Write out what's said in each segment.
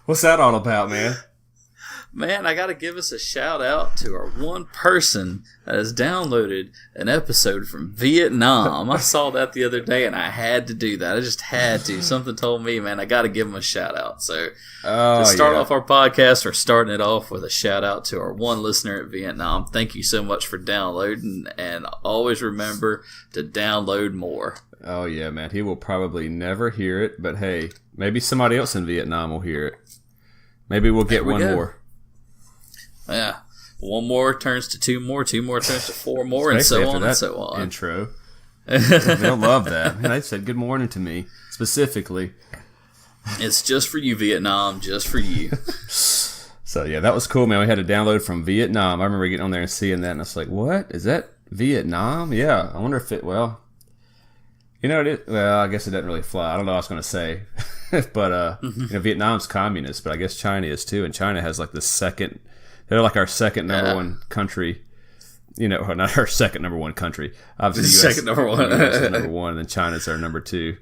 What's that all about, man? Man, I got to give us a shout out to our one person that has downloaded an episode from Vietnam. I saw that the other day and I had to do that. I just had to. Something told me, man, I got to give him a shout out. So to start off our podcast, we're starting it off with a shout out to our one listener at Vietnam. Thank you so much for downloading, and always remember to download more. Oh, yeah, man. He will probably never hear it, but hey, maybe somebody else in Vietnam will hear it. Maybe we'll get one more. Yeah. One more turns to two more turns to four more, and so on and so on. Intro. They'll love that. Man, they said good morning to me, specifically. It's just for you, Vietnam, just for you. So, yeah, that was cool, man. We had a download from Vietnam. I remember getting on there and seeing that, and I was like, what? Is that Vietnam? Yeah. I wonder if it, well, you know, I guess it doesn't really fly. I don't know what I was going to say. But, Vietnam's communist, but I guess China is too, and China has like the second... They're like our second number one country. You know, not our second number one country. Obviously, US, second number one. US is number one, and then China's our number two.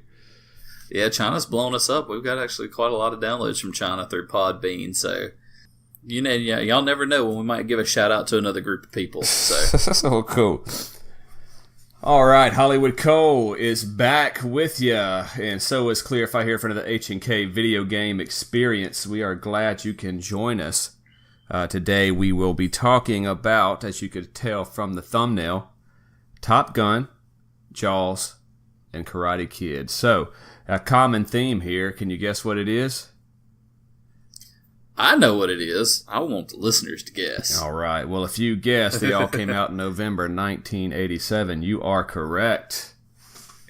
Yeah, China's blown us up. We've got actually quite a lot of downloads from China through Podbean. So, you know, y'all never know when we might give a shout out to another group of people. So, so cool. All right, Holliwood Cole is back with you, and so is Kleer if I hear for another HnK video game experience. We are glad you can join us. Today we will be talking about, as you could tell from the thumbnail, Top Gun, Jaws, and Karate Kid. So, a common theme here. Can you guess what it is? I know what it is. I want the listeners to guess. All right. Well, if you guessed they all came out in November 1987, you are correct.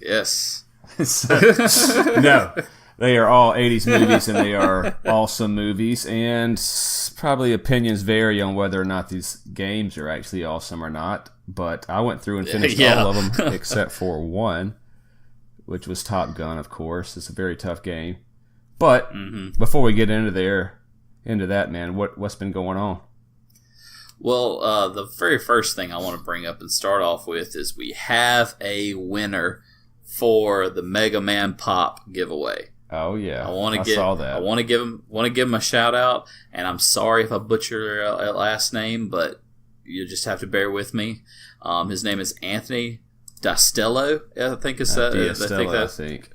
Yes. No. They are all 80s movies, and they are awesome movies, and probably opinions vary on whether or not these games are actually awesome or not, but I went through and finished all of them except for one, which was Top Gun, of course. It's a very tough game. But before we get into that, man, what's been going on? Well, the very first thing I want to bring up and start off with is we have a winner for the Mega Man Pop giveaway. Oh yeah, I saw that. I want to give him a shout out, and I'm sorry if I butcher a last name, but you just have to bear with me. His name is Anthony Dastello. I think it's that. I think.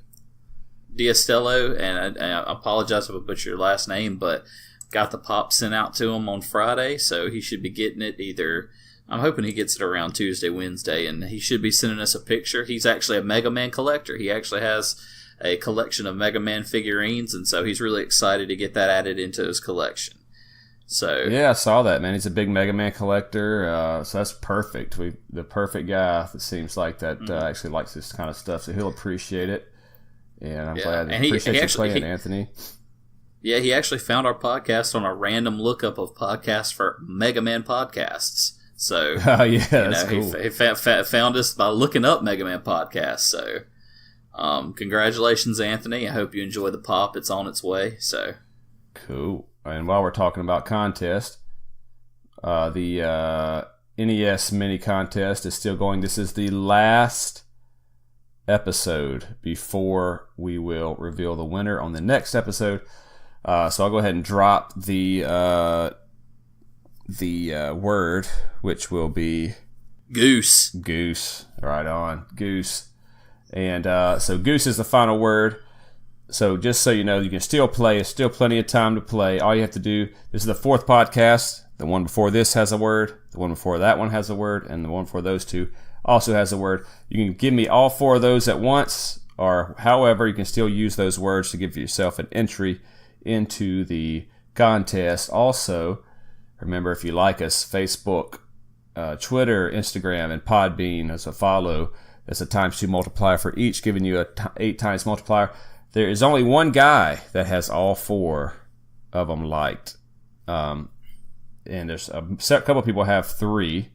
Dastello, and I apologize if I butcher your last name, but got the pop sent out to him on Friday, so he should be getting it either. I'm hoping he gets it around Tuesday, Wednesday, and he should be sending us a picture. He's actually a Mega Man collector. He actually has a collection of Mega Man figurines, and so he's really excited to get that added into his collection. So yeah, I saw that, man. He's a big Mega Man collector, so that's perfect. The perfect guy that seems like that actually likes this kind of stuff, so he'll appreciate it. And I'm glad. And appreciate you playing, Anthony. Yeah, he actually found our podcast on a random lookup of podcasts for Mega Man podcasts. So that's cool. He found us by looking up Mega Man podcasts. So congratulations, Anthony. I hope you enjoy the pop. It's on its way. So cool. And while we're talking about contest, the NES mini contest is still going. This is the last episode before we will reveal the winner on the next episode. So I'll go ahead and drop the word, which will be goose. Goose. Right on. Goose. And so goose is the final word. So just so you know, you can still play. There's still plenty of time to play. All you have to do, this is the fourth podcast. The one before this has a word. The one before that one has a word. And the one before those two also has a word. You can give me all four of those at once, or however, you can still use those words to give yourself an entry into the contest. Also, remember, if you like us, Facebook, Twitter, Instagram, and Podbean as a follow. That's a times 2 multiplier for each, giving you a 8 times multiplier. There is only one guy that has all four of them liked. And there's a couple of people have 3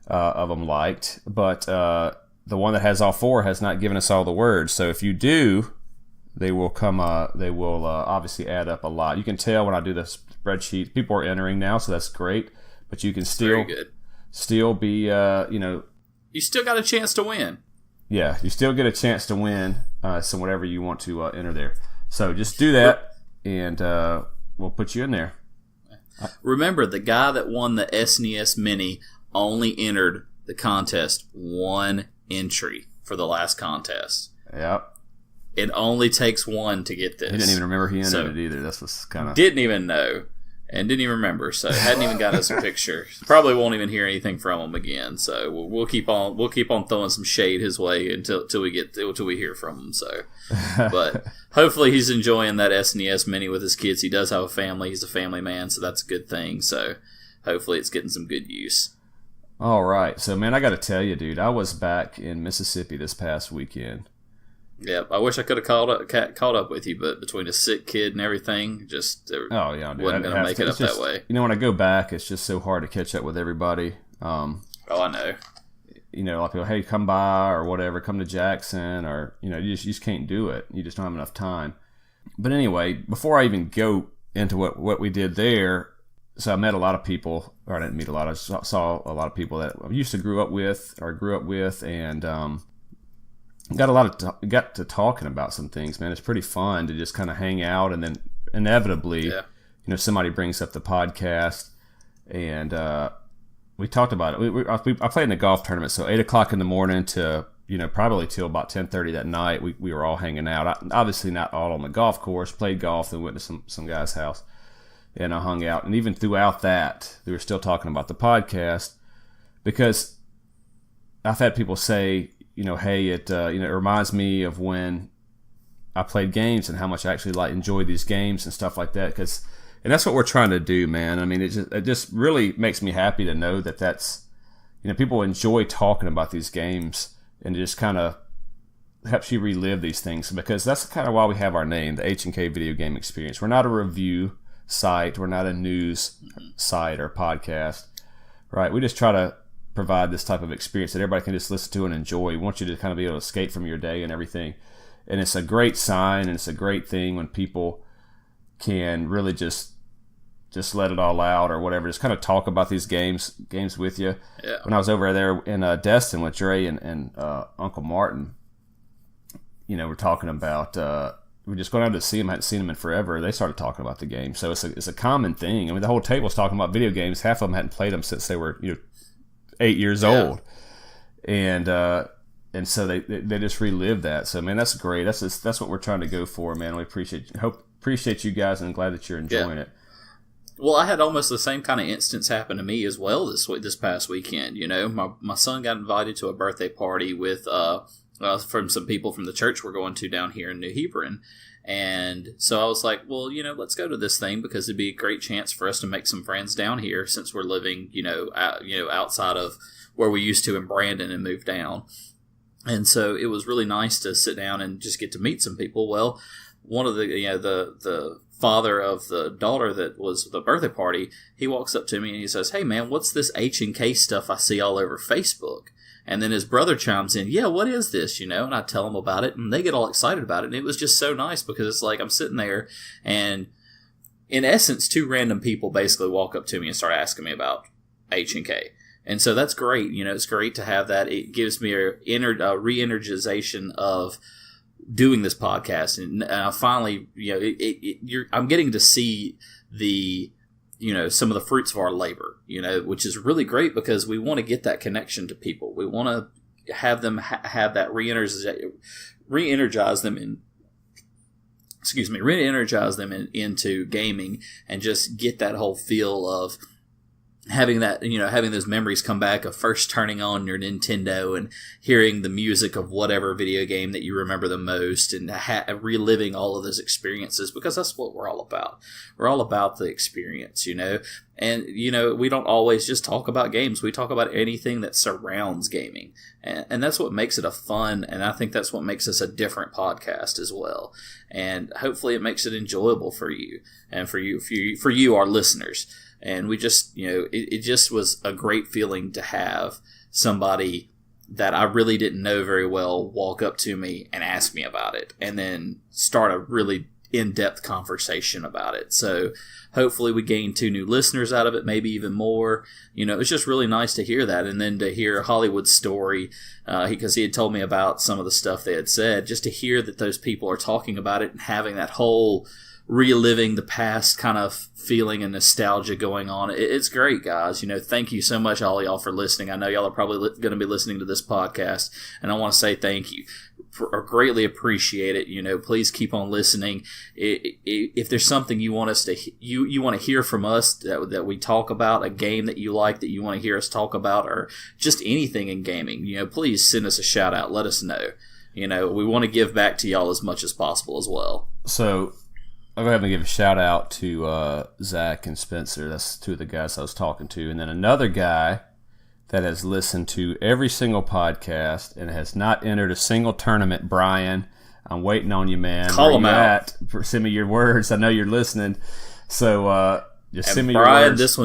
of them liked, but the one that has all 4 has not given us all the words. So if you do, they will come. They will obviously add up a lot. You can tell when I do the spreadsheet. People are entering now, so that's great. But you can still be. You still got a chance to win. Yeah, you still get a chance to win. So whatever you want to enter there. So just do that, and we'll put you in there. Remember, the guy that won the SNES Mini only entered the contest one entry for the last contest. Yep. It only takes one to get this. He didn't even remember he entered it either. That's what's kind of... Didn't even know. And didn't even remember, so hadn't even got us a picture. Probably won't even hear anything from him again. So we'll keep on throwing some shade his way until we hear from him. So, but hopefully he's enjoying that SNES Mini with his kids. He does have a family. He's a family man, so that's a good thing. So hopefully it's getting some good use. All right, so man, I got to tell you, dude, I was back in Mississippi this past weekend. Yep, I wish I could have caught up with you, but between a sick kid and everything, just dude, wasn't going to make it up that way. You know, when I go back, it's just so hard to catch up with everybody. I know. You know, a lot of people, hey, come by or whatever, come to Jackson, or you just can't do it. You just don't have enough time. But anyway, before I even go into what we did there, so I met a lot of people, or I didn't meet a lot. I saw a lot of people that I used to grew up with, and got to talking about some things, man. It's pretty fun to just kind of hang out, and then inevitably, somebody brings up the podcast, and we talked about it. I played in a golf tournament, so 8:00 in the morning to probably till about 10:30 that night. We were all hanging out. Obviously not all on the golf course. Played golf, then went to some guy's house, and I hung out. And even throughout that, they were still talking about the podcast, because I've had people say, hey, it reminds me of when I played games and how much I actually enjoy these games and stuff like that. And that's what we're trying to do, man. I mean, it just really makes me happy to know that that's, people enjoy talking about these games, and it just kind of helps you relive these things, because that's kind of why we have our name, the HnK Video Game Experience. We're not a review site. We're not a news site or podcast, right? We just try to provide this type of experience that everybody can just listen to and enjoy. We want you to kind of be able to escape from your day and everything. And it's a great sign, and it's a great thing when people can really just let it all out or whatever. Just kind of talk about these games with you. Yeah. When I was over there in Destin with Dre and Uncle Martin, we're talking about we're just going out to see them. I hadn't seen them in forever. They started talking about the game. So it's a common thing. I mean, the whole table's talking about video games. Half of them hadn't played them since they were 8 years old, and so they just relive that. So man, that's great. That's what we're trying to go for, man. We appreciate you guys, and I'm glad that you're enjoying it. Well, I had almost the same kind of instance happen to me as well this past weekend. My son got invited to a birthday party with from some people from the church we're going to down here in New Hebron. And so I was like, well, let's go to this thing, because it'd be a great chance for us to make some friends down here, since we're living, outside of where we used to in Brandon and moved down. And so it was really nice to sit down and just get to meet some people. Well, one of the father of the daughter that was the birthday party, he walks up to me and he says, hey man, what's this HnK stuff I see all over Facebook? And then his brother chimes in, yeah, what is this, And I tell them about it, and they get all excited about it. And it was just so nice, because it's like I'm sitting there, and in essence, two random people basically walk up to me and start asking me about HnK. And so that's great. It's great to have that. It gives me a re-energization of doing this podcast. And I finally, I'm getting to see the... some of the fruits of our labor, which is really great, because we want to get that connection to people. We want to have them have that re-energize them into gaming, and just get that whole feel of having that, having those memories come back of first turning on your Nintendo and hearing the music of whatever video game that you remember the most, and reliving all of those experiences, because that's what we're all about. We're all about the experience, and, we don't always just talk about games. We talk about anything that surrounds gaming, and that's what makes it a fun, and I think that's what makes us a different podcast as well. And hopefully it makes it enjoyable for you, and for you, our listeners. And we just, it just was a great feeling to have somebody that I really didn't know very well walk up to me and ask me about it, and then start a really in-depth conversation about it. So hopefully we gained 2 new listeners out of it, maybe even more. It's just really nice to hear that. And then to hear Holliwood's story, because he had told me about some of the stuff they had said, just to hear that those people are talking about it and having that whole reliving the past kind of feeling and nostalgia going on. It's great, guys. Thank you so much, all y'all, for listening. I know y'all are probably going to be listening to this podcast, and I want to say thank you. I greatly appreciate it. Please keep on listening. If there's something you want us to you want to hear from us that we talk about, a game that you like that you want to hear us talk about, or just anything in gaming, please send us a shout out. Let us know. We want to give back to y'all as much as possible as well. So I'll go ahead and give a shout out to Zach and Spencer. That's two of the guys I was talking to, and then another guy that has listened to every single podcast and has not entered a single tournament. Brian, I'm waiting on you, man. Call him out. Send me your words. I know you're listening. So just send me Brian, your words. This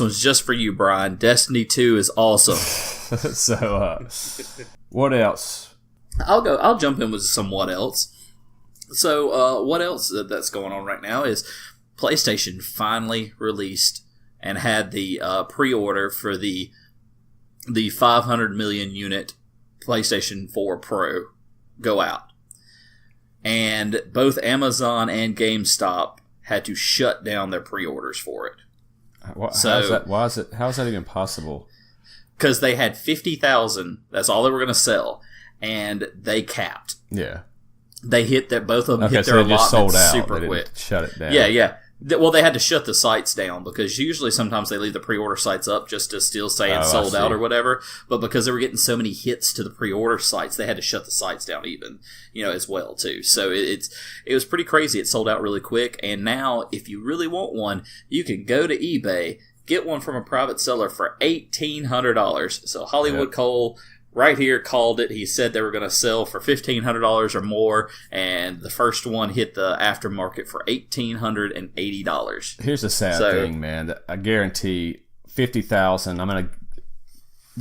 one's just for you, Brian. Destiny 2 is awesome. So what else? I'll jump in with some what else. So what else that's going on right now is PlayStation finally released and had the pre-order for the 500 million unit PlayStation 4 Pro go out. And both Amazon and GameStop had to shut down their pre-orders for it. How is that even possible? Because they had 50,000, that's all they were going to sell, and they capped. Yeah. They hit that, both of them hit so their they just sold allotment out. super They quick. didn't shut it down. Yeah. Well, they had to shut the sites down because usually sometimes they leave the pre-order sites up just to still say it's sold out or whatever. But because they were getting so many hits to the pre-order sites, they had to shut the sites down even, as well too. So it was pretty crazy. It sold out really quick. And now if you really want one, you can go to eBay, get one from a private seller for $1,800. So Holliwood Cole right here called it. He said they were going to sell for $1,500 or more, and the first one hit the aftermarket for $1,880. Here's the sad thing, man. I guarantee 50,000. I'm going to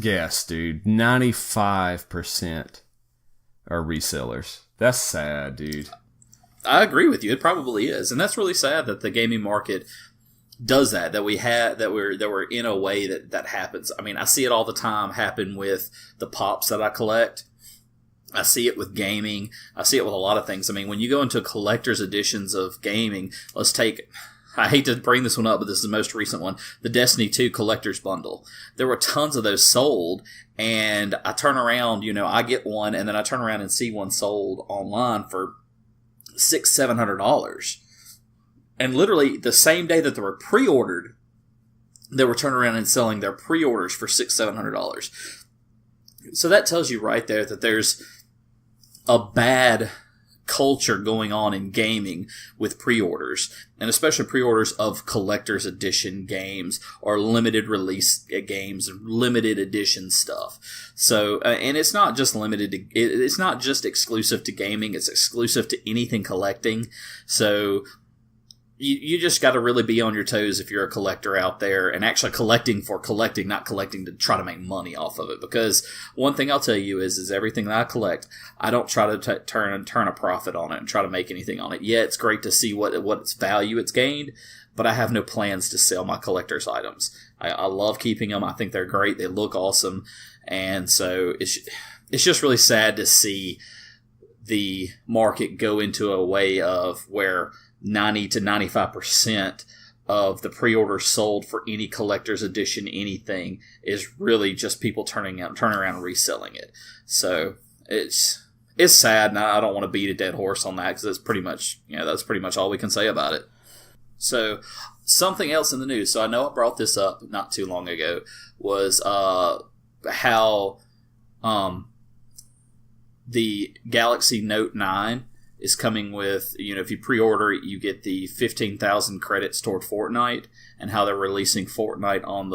guess, dude. 95% are resellers. That's sad, dude. I agree with you. It probably is, and that's really sad that the gaming market does that we're in a way that happens. I mean, I see it all the time happen with the pops that I collect. I see it with gaming. I see it with a lot of things. I mean, when you go into collector's editions of gaming, I hate to bring this one up, but this is the most recent one, the Destiny 2 collector's bundle. There were tons of those sold, and I turn around, I get one, and then I turn around and see one sold online for $600-700. And literally the same day that they were pre-ordered, they were turning around and selling their pre-orders for $600-700. So that tells you right there that there's a bad culture going on in gaming with pre-orders, and especially pre-orders of collector's edition games or limited release games, limited edition stuff. So, and it's not just it's not just exclusive to gaming, it's exclusive to anything collecting. So you just got to really be on your toes if you're a collector out there, and actually collecting for collecting, not collecting to try to make money off of it. Because one thing I'll tell you is everything that I collect, I don't try to turn a profit on it and try to make anything on it. Yeah, it's great to see what its value it's gained, but I have no plans to sell my collector's items. I love keeping them. I think they're great. They look awesome. And so it's just really sad to see the market go into a way of where 90 to 95% of the pre-orders sold for any collector's edition anything is really just people turning around and reselling it. So it's sad, and I don't want to beat a dead horse on that because that's pretty much all we can say about it. So something else in the news. So I know I brought this up not too long ago was how the Galaxy Note 9 is coming with, if you pre-order it, you get the 15,000 credits toward Fortnite, and how they're releasing Fortnite on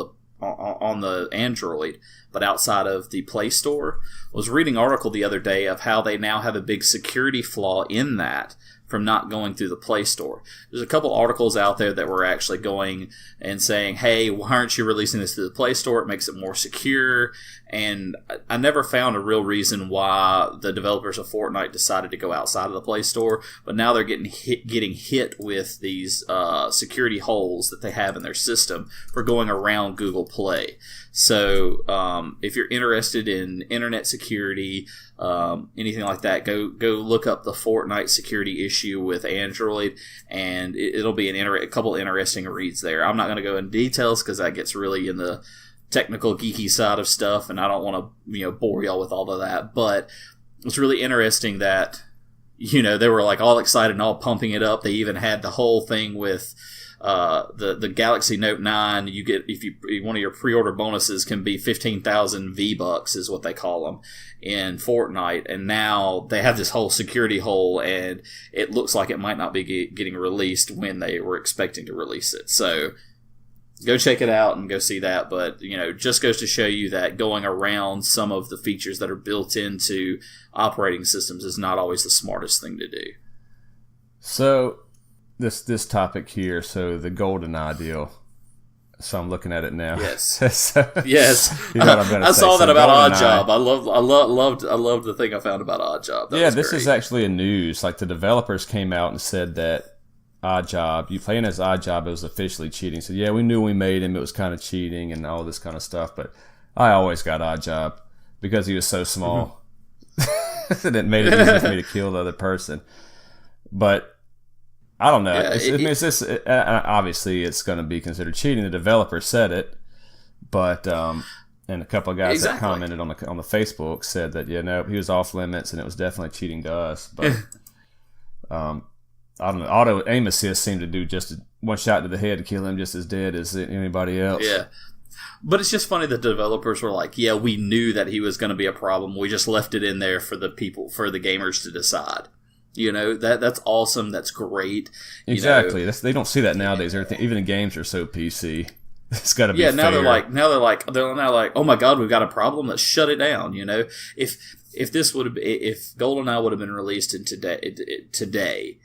the Android, but outside of the Play Store. I was reading an article the other day of how they now have a big security flaw in that from not going through the Play Store. There's a couple articles out there that were actually going and saying, hey, why aren't you releasing this through the Play Store? It makes it more secure. And I never found a real reason why the developers of Fortnite decided to go outside of the Play Store, but now they're getting hit with these security holes that they have in their system for going around Google Play. So if you're interested in internet security, anything like that, go look up the Fortnite security issue with Android, and it'll be a couple interesting reads there. I'm not going to go in details because that gets really in the technical geeky side of stuff, and I don't want to bore y'all with all of that. But it's really interesting that they were like all excited and all pumping it up. They even had the whole thing with the Galaxy Note 9. You get, if you one of your pre-order bonuses can be 15,000 V-Bucks is what they call them in Fortnite, and now they have this whole security hole, and it looks like it might not be getting released when they were expecting to release it. So go check it out and go see that. But just goes to show you that going around some of the features that are built into operating systems is not always the smartest thing to do. So this topic here, so the GoldenEye deal. So I'm looking at it now. Yes. So, yes. I saw that about Oddjob. I loved the thing I found about Oddjob. This is actually a news. Like, the developers came out and said that Oddjob, you playing as Oddjob, it was officially cheating. So yeah, we knew when we made him it was kind of cheating and all this kind of stuff. But I always got Oddjob because he was so small. And it made it easy for me to kill the other person. But I don't know. Yeah, obviously, it's going to be considered cheating. The developer said it, but and a couple of guys that commented on the Facebook said that he was off limits and it was definitely cheating to us. But I don't know. Auto aim assist seemed to do just one shot to the head to kill him just as dead as anybody else. Yeah. But it's just funny that the developers were like, yeah, we knew that he was going to be a problem. We just left it in there for the gamers to decide. That's awesome. That's great. Exactly. They don't see that nowadays. Everything, even the games are so PC. It's got to be fair. Now they're now like, oh my God, we've got a problem. Let's shut it down. If GoldenEye would have been released in today,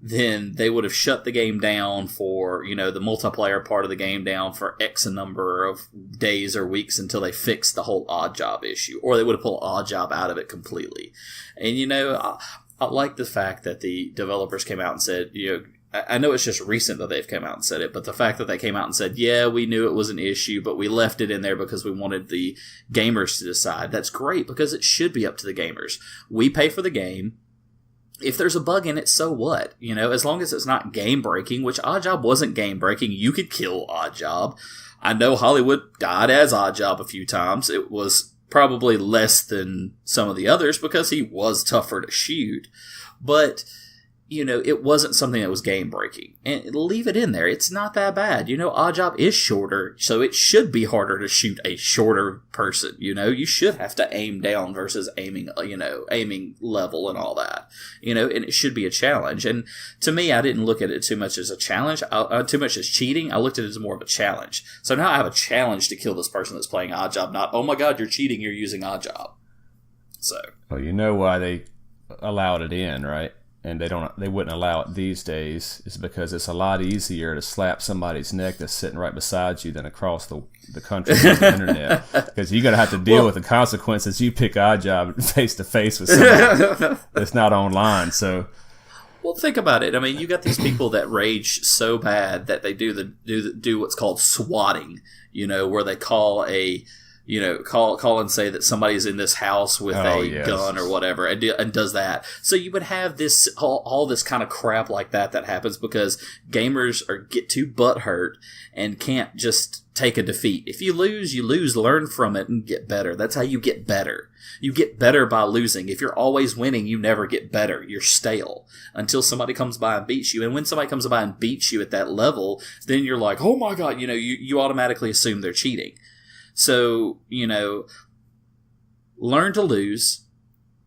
then they would have shut the game down for, the multiplayer part of the game down for X a number of days or weeks until they fixed the whole Oddjob issue, or they would have pulled Oddjob out of it completely. And I like the fact that the developers came out and said, I know it's just recent that they've come out and said it, but the fact that they came out and said, yeah, we knew it was an issue, but we left it in there because we wanted the gamers to decide. That's great, because it should be up to the gamers. We pay for the game. If there's a bug in it, so what? As long as it's not game-breaking, which Oddjob wasn't game-breaking. You could kill Oddjob. I know Holliwood died as Oddjob a few times. It was probably less than some of the others because he was tougher to shoot. But it wasn't something that was game-breaking. And leave it in there. It's not that bad. Oddjob is shorter, so it should be harder to shoot a shorter person. You should have to aim down versus aiming level and all that. And it should be a challenge. And to me, I didn't look at it too much as a challenge, too much as cheating. I looked at it as more of a challenge. So now I have a challenge to kill this person that's playing Oddjob, not, oh my God, you're cheating, you're using Oddjob. So. Well, you know why they allowed it in, right? And they wouldn't allow it these days, is because it's a lot easier to slap somebody's neck that's sitting right beside you than across the country on the internet. Because you're going to have to deal with the consequences. You pick Oddjob face to face with somebody that's not online. So, well, think about it. I mean, you got these people that rage so bad that they do what's called swatting. Where they call call and say that somebody's in this house with a gun or whatever, and does that. So you would have this all this kind of crap like that happens because gamers get too butthurt and can't just take a defeat. If you lose, you lose. Learn from it and get better. That's how you get better. You get better by losing. If you're always winning, you never get better. You're stale until somebody comes by and beats you. And when somebody comes by and beats you at that level, then you're like, oh my God, you automatically assume they're cheating. So, learn to lose,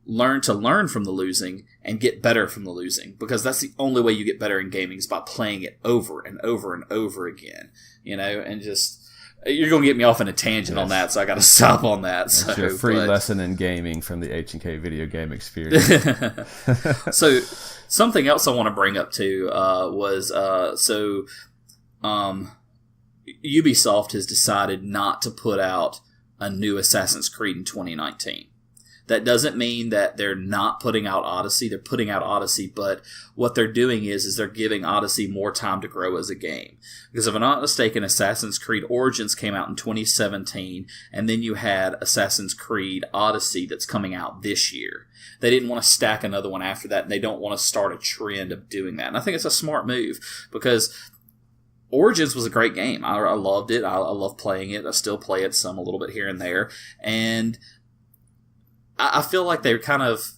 learn to learn from the losing, and get better from the losing. Because that's the only way you get better in gaming is by playing it over and over and over again. And just... You're going to get me off in a tangent on that, so I got to stop on that. That's your free lesson in gaming from the HnK video game experience. So, something else I want to bring up too was Ubisoft has decided not to put out a new Assassin's Creed in 2019. That doesn't mean that they're not putting out Odyssey. They're putting out Odyssey, but what they're doing is they're giving Odyssey more time to grow as a game. Because if I'm not mistaken, Assassin's Creed Origins came out in 2017, and then you had Assassin's Creed Odyssey that's coming out this year. They didn't want to stack another one after that, and they don't want to start a trend of doing that. And I think it's a smart move, because Origins was a great game. I loved it. I love playing it. I still play it some a little bit here and there. And I feel like they're kind of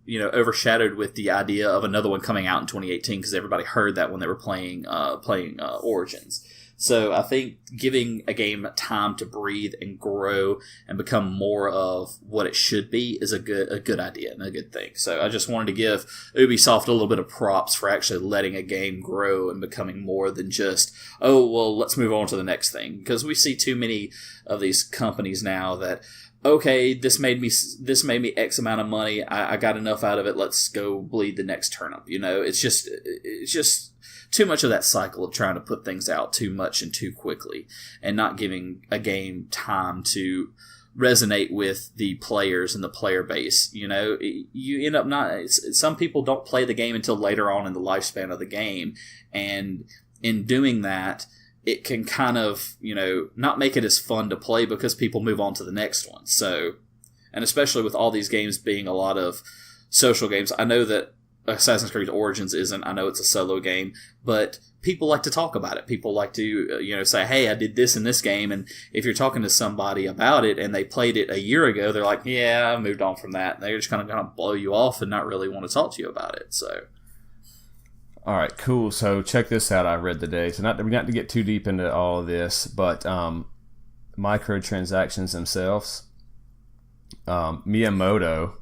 overshadowed with the idea of another one coming out in 2018 because everybody heard that when they were playing Origins. So I think giving a game time to breathe and grow and become more of what it should be is a good idea and a good thing. So I just wanted to give Ubisoft a little bit of props for actually letting a game grow and becoming more than just, oh, well, let's move on to the next thing. Because we see too many of these companies now that, okay, this made me X amount of money. I got enough out of it. Let's go bleed the next turnip. It's just too much of that cycle of trying to put things out too much and too quickly, and not giving a game time to resonate with the players and the player base. You end up not. Some people don't play the game until later on in the lifespan of the game, and in doing that, it can kind of, not make it as fun to play because people move on to the next one. So, and especially with all these games being a lot of social games, I know that Assassin's Creed Origins isn't. I know it's a solo game, but people like to talk about it. People like to, say, hey, I did this in this game. And if you're talking to somebody about it and they played it a year ago, they're like, yeah, I moved on from that. And they're just kind of going to blow you off and not really want to talk to you about it. So. All right, cool. So check this out. I read today. So not to get too deep into all of this, but microtransactions themselves. Miyamoto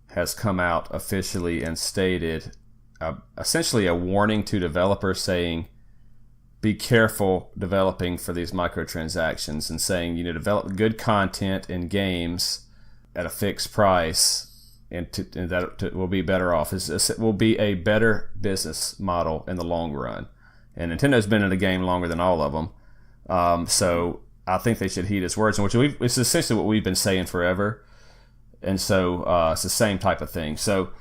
has come out officially and stated essentially a warning to developers saying, be careful developing for these microtransactions, and saying, develop good content in games at a fixed price, and that will be better off. It will be a better business model in the long run. And Nintendo's been in the game longer than all of them. So I think they should heed his words, which it's essentially what we've been saying forever. And so it's the same type of thing. So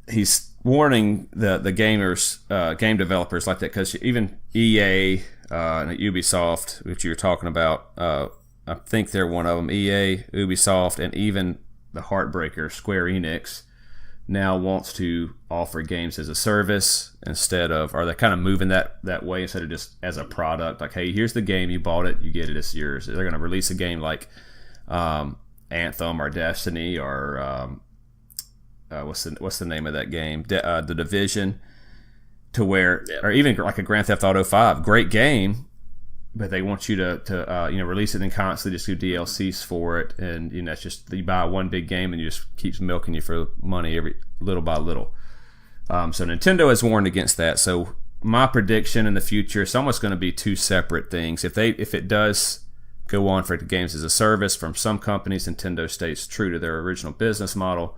he's warning the gamers, game developers like that, because even EA and Ubisoft, which you were talking about, I think they're one of them. EA, Ubisoft, and even the heartbreaker Square Enix now wants to offer games as a service instead of, are they kind of moving that way instead of just as a product? Like, hey, here's the game, you bought it, you get it, it's yours. They're going to release a game like Anthem or Destiny or what's the name of that game? The Division, to where, or even like a Grand Theft Auto 5, great game, but they want you to release it and constantly just do DLCs for it, and it's just, you buy one big game and you just keeps milking you for money every little by little. So Nintendo has warned against that. So my prediction in the future, it's almost going to be two separate things. If it does go on for games as a service from some companies, Nintendo stays true to their original business model.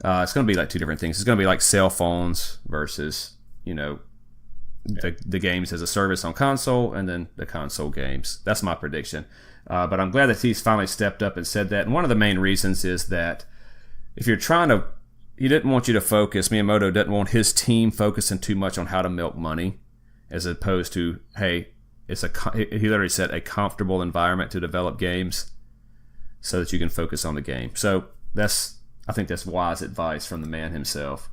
It's going to be like two different things. It's going to be like cell phones versus the games as a service on console, and then the console games. That's my prediction. But I'm glad that he's finally stepped up and said that. And one of the main reasons is that if you're he didn't want you to focus, Miyamoto didn't want his team focusing too much on how to milk money, as opposed to, hey, he literally said, a comfortable environment to develop games so that you can focus on the game. So I think that's wise advice from the man himself.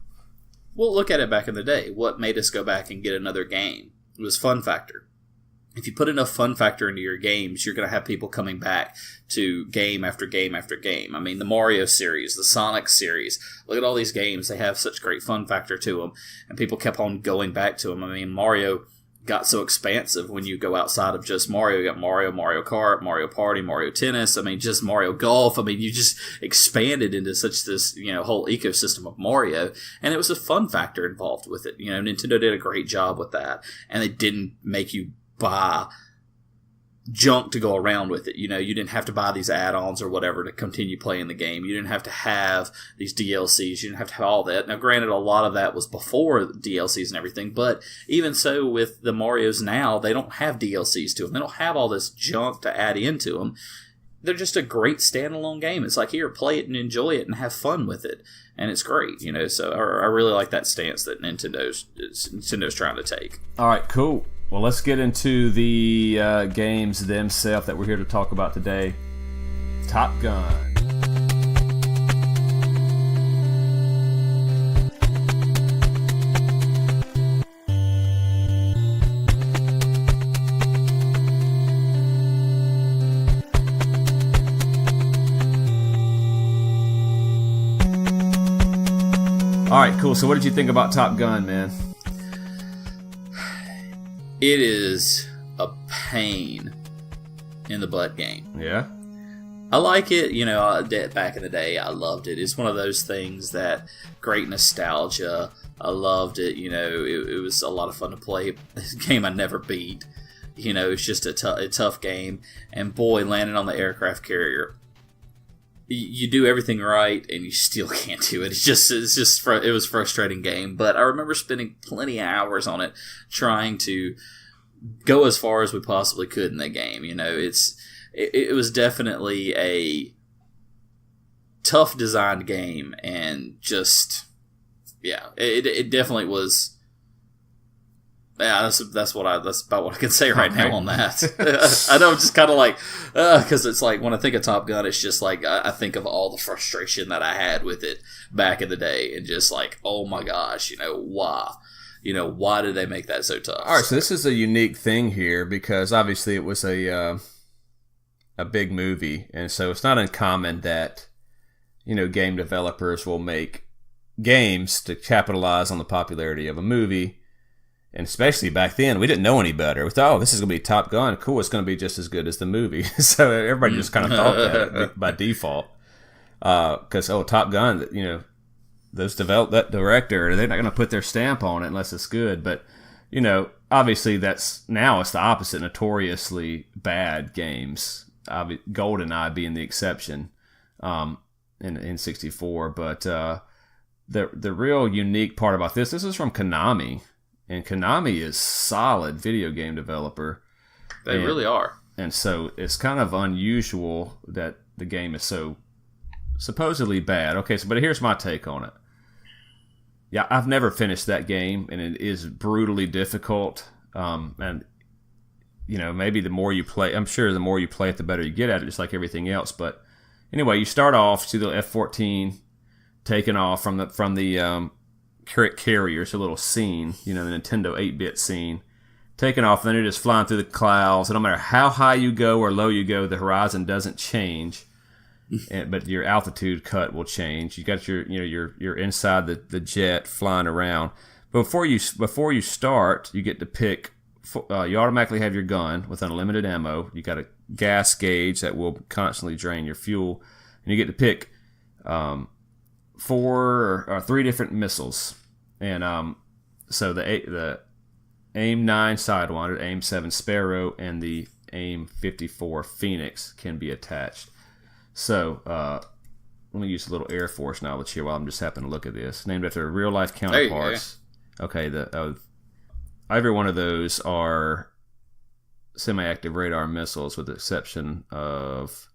Well, look at it back in the day. What made us go back and get another game? It was fun factor. If you put enough fun factor into your games, you're going to have people coming back to game after game after game. I mean, the Mario series, the Sonic series, look at all these games. They have such great fun factor to them, and people kept on going back to them. I mean, Mario got so expansive when you go outside of just Mario. You got Mario Kart, Mario Party, Mario Tennis. I mean, just Mario Golf. I mean, you just expanded into such this, whole ecosystem of Mario, and it was a fun factor involved with it. Nintendo did a great job with that, and they didn't make you buy junk to go around with it. You didn't have to buy these add-ons or whatever to continue playing the game. You didn't have to have these DLCs. You didn't have to have all that. Now, granted, a lot of that was before DLCs and everything, but even so, with the Marios now, they don't have DLCs to them. They don't have all this junk to add into them. they're just a great standalone game. It's like, here, play it and enjoy it and have fun with it, and it's great, you know. So I really like that stance that Nintendo's trying to take. All right, cool. Well, let's get into the games themselves that we're here to talk about today. Top Gun. All right, cool. So what did you think about Top Gun, man? It is a pain in the butt game. Yeah? I like it. You know, back in the day, I loved it. It's one of those things that great nostalgia. I loved it. You know, it was a lot of fun to play. This game I never beat. You know, it's just a tough game. And boy, landing on the aircraft carrier, you do everything right, and you still can't do it. It was a frustrating game. But I remember spending plenty of hours on it, trying to go as far as we possibly could in that game. You know, it was definitely a tough designed game, and just it definitely was. Yeah, that's about what I can say right now on that. I know, I'm just kind of like, because it's like when I think of Top Gun, it's just like I think of all the frustration that I had with it back in the day, and just like, oh my gosh, why did they make that so tough? All right, so this is a unique thing here because obviously it was a big movie, and so it's not uncommon that game developers will make games to capitalize on the popularity of a movie. And especially back then, we didn't know any better. We thought, this is going to be Top Gun. Cool, it's going to be just as good as the movie. So everybody just kind of thought that by default. Because, Top Gun, those that director, they're not going to put their stamp on it unless it's good. But, obviously now it's the opposite. Notoriously bad games. GoldenEye being the exception in 64. But the real unique part about this is from Konami. And Konami is solid video game developer. They really are. And so it's kind of unusual that the game is so supposedly bad. Okay, but here's my take on it. Yeah, I've never finished that game, and it is brutally difficult. And, maybe the more you play, I'm sure the more you play it, the better you get at it, just like everything else. But anyway, you start off, see the F-14 taking off from the carrier. It's a little scene, the Nintendo 8-bit scene, taking off, and then you're just flying through the clouds, and no matter how high you go or low you go, the horizon doesn't change, but your altitude cut will change. You got you're inside the jet flying around. But before you start, you get to pick. You automatically have your gun with unlimited ammo. You got a gas gauge that will constantly drain your fuel, and you get to pick 4 or 3 different missiles, and so the AIM-9 Sidewinder, AIM-7 Sparrow, and the AIM-54 Phoenix can be attached. So let me use a little Air Force knowledge here while I'm just happening to look at this. Named after real life counterparts. Okay, every one of those are semi-active radar missiles, with the exception of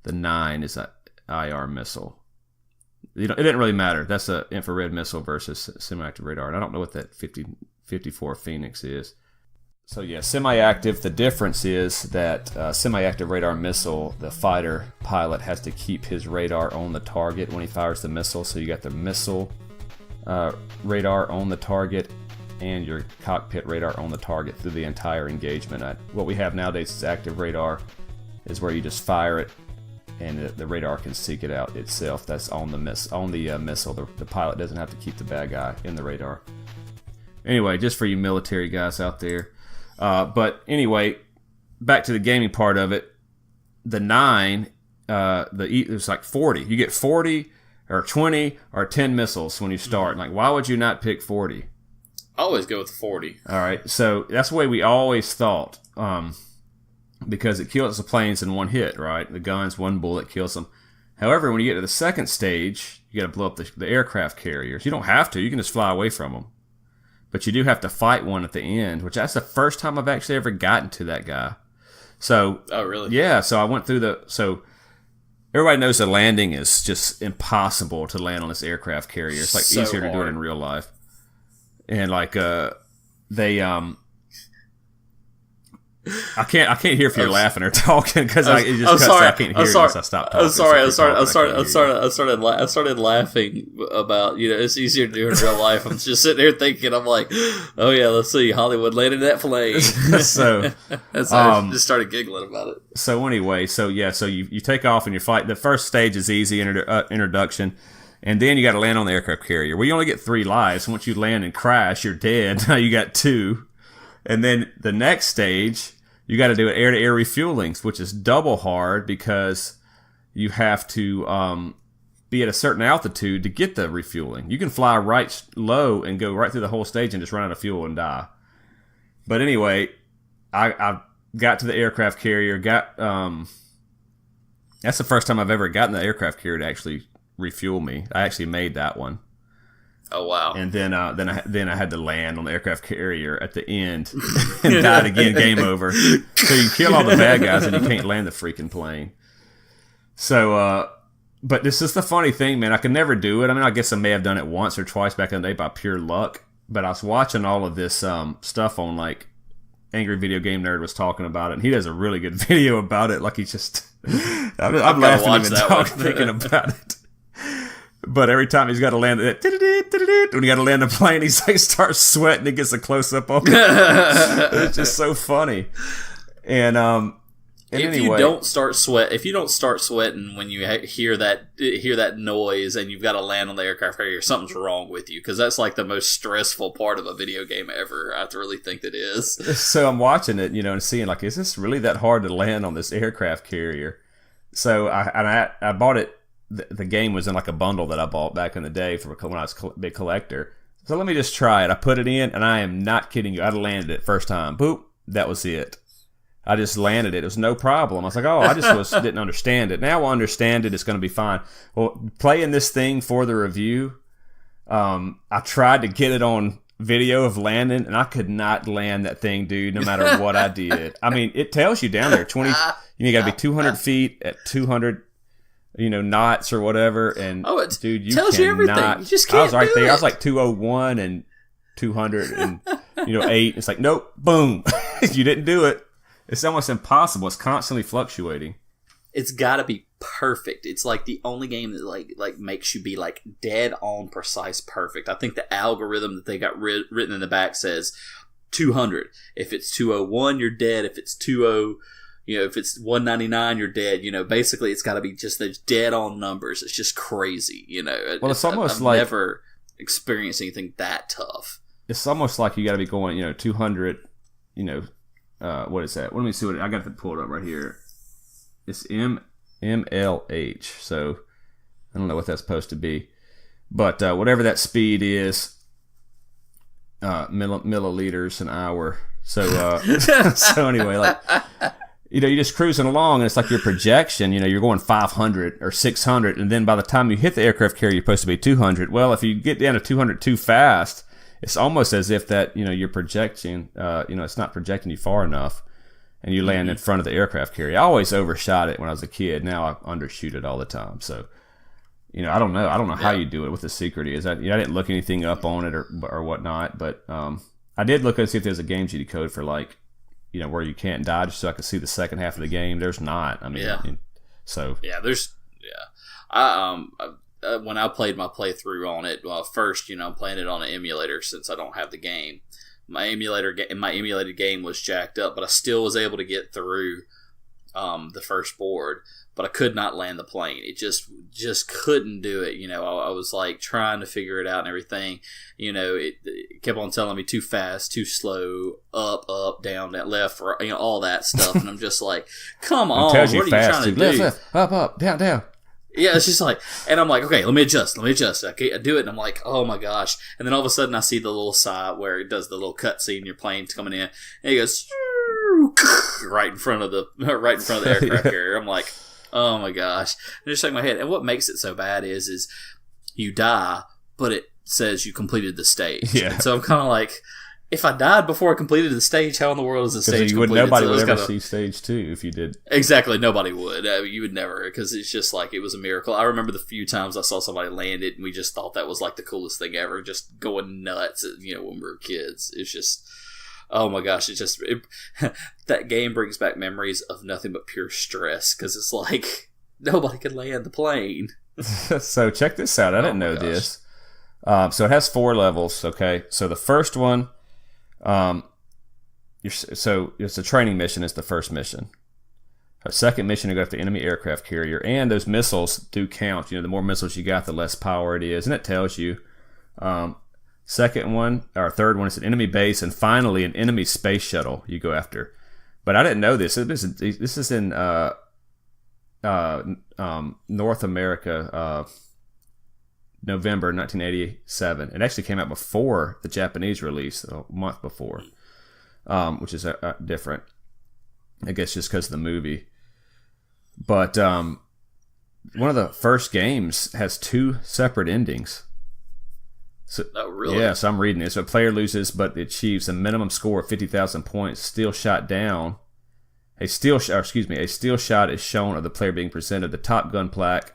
the 9 is an IR missile. It didn't really matter. That's an infrared missile versus semi-active radar. And I don't know what that 54 Phoenix is. So yeah, semi-active. The difference is that semi-active radar missile, the fighter pilot has to keep his radar on the target when he fires the missile. So you got the missile radar on the target and your cockpit radar on the target through the entire engagement. What we have nowadays is active radar, is where you just fire it, and the radar can seek it out itself. That's on the missile. The pilot doesn't have to keep the bad guy in the radar. Anyway, just for you military guys out there. But anyway, back to the gaming part of it. The 9, it's like 40. You get 40 or 20 or 10 missiles when you start. Like, why would you not pick 40? I always go with 40. All right, so that's the way we always thought. Because it kills the planes in one hit, right? The guns, one bullet kills them. However, when you get to the second stage, you got to blow up the aircraft carriers. You don't have to. You can just fly away from them. But you do have to fight one at the end, which that's the first time I've actually ever gotten to that guy. So, oh really? Yeah. So I went through so everybody knows the landing is just impossible to land on this aircraft carrier. It's like So easier to do it hard. in real life. And like they I can't hear if you're laughing or talking because it just cuts. Sorry. I can't hear unless I stop talking. I'm sorry. So I started laughing about, it's easier to do in real life. I'm just sitting there thinking, I'm like, oh yeah, let's see, Hollywood landed that plane. So I just started giggling about it. So anyway, so you take off and you flight. The first stage is easy introduction, and then you got to land on the aircraft carrier. Well, you only get 3 lives. Once you land and crash, you're dead. Now you got 2. And then the next stage, you got to do air-to-air refueling, which is double hard because you have to be at a certain altitude to get the refueling. You can fly right low and go right through the whole stage and just run out of fuel and die. But anyway, I got to the aircraft carrier. That's the first time I've ever gotten the aircraft carrier to actually refuel me. I actually made that one. Oh wow! And then I had to land on the aircraft carrier at the end and died again. Game over. So you kill all the bad guys and you can't land the freaking plane. So, but this is the funny thing, man. I could never do it. I mean, I guess I may have done it once or twice back in the day by pure luck. But I was watching all of this stuff on like Angry Video Game Nerd was talking about it, and he does a really good video about it. Like he just, I'm laughing even talking, thinking about it. But every time he's got to land it, when he got to land the plane, he's like starts sweating. He gets a close up on it. It's just so funny. And if you don't start sweating when you hear that noise and you've got to land on the aircraft carrier, something's wrong with you, because that's like the most stressful part of a video game ever. I really think that is. So I'm watching it, and seeing like, is this really that hard to land on this aircraft carrier? So I bought it. The game was in like a bundle that I bought back in the day when I was a big collector. So let me just try it. I put it in, and I am not kidding you. I landed it first time. Boop. That was it. I just landed it. It was no problem. I was like, oh, I just didn't understand it. Now I understand it. It's going to be fine. Well, playing this thing for the review, I tried to get it on video of landing, and I could not land that thing, dude, no matter what I did. I mean, it tells you down there, you got to be 200 feet at 200 knots or whatever, and dude, you tells you everything. You just can't. I was right there. I was like 201 and 200 and 8. It's like, nope, boom. You didn't do it. It's almost impossible. It's constantly fluctuating. It's got to be perfect. It's like the only game that like makes you be like dead on precise perfect. I think the algorithm that they got written in the back says 200. If it's 201, you're dead. If it's 20. If it's 199, you're dead. Basically, it's got to be just those dead-on numbers. It's just crazy. Well, it's almost I've like never experienced anything that tough. It's almost like you got to be going, 200. What is that? Let me see what I got to pull it up right here. It's MLH. So I don't know what that's supposed to be, but whatever that speed is, milliliters an hour. So so anyway, like. You're just cruising along, and it's like your projection, you're going 500 or 600, and then by the time you hit the aircraft carrier, you're supposed to be 200. Well, if you get down to 200 too fast, it's almost as if that, you're projecting, it's not projecting you far enough, and you land in front of the aircraft carrier. I always overshot it when I was a kid. Now I undershoot it all the time. So, I don't know. I don't know how you do it, what the secret is. I didn't look anything up on it or whatnot, but I did look and see if there's a game GD code for like, where you can't die, just so I could see the second half of the game. There's not. I mean, when I played my playthrough on it, well, first, I'm playing it on an emulator since I don't have the game. My emulated game was jacked up, but I still was able to get through the first board. But I could not land the plane. It just couldn't do it. I was like trying to figure it out and everything. It kept on telling me too fast, too slow, up, down, left, right, all that stuff. And I'm just like, come on, what are you trying to do? Left, up, down. Yeah, it's just like, and I'm like, okay, let me adjust. I do it, and I'm like, oh my gosh. And then all of a sudden I see the little side where it does the little cutscene, your plane's coming in, and it goes right in front of the aircraft carrier. I'm like, oh my gosh. And just shake my head. And what makes it so bad is you die, but it says you completed the stage. Yeah. And so I'm kind of like, if I died before I completed the stage, how in the world is the stage completed? Nobody would ever see stage 2 if you did. Exactly, nobody would. You would never, because it's just like, it was a miracle. I remember the few times I saw somebody land it, and we just thought that was like the coolest thing ever, just going nuts, when we were kids. It's just, oh my gosh, that game brings back memories of nothing but pure stress, because it's like, nobody could land the plane. So check this out. I didn't know this. So it has 4 levels. Okay, so the first one, so it's a training mission. Is the first mission. A second mission, you go after the enemy aircraft carrier, and those missiles do count. The more missiles you got, the less power it is, and it tells you. Second one or third one is an enemy base, and finally an enemy space shuttle you go after. But I didn't know this. This is in North America, November 1987. It actually came out before the Japanese release, a month before, which is different. I guess just because of the movie. But one of the first games has 2 separate endings. So, oh, really? Yeah, so I'm reading it. So a player loses but achieves a minimum score of 50,000 points, still shot down. A steel shot is shown of the player being presented the Top Gun plaque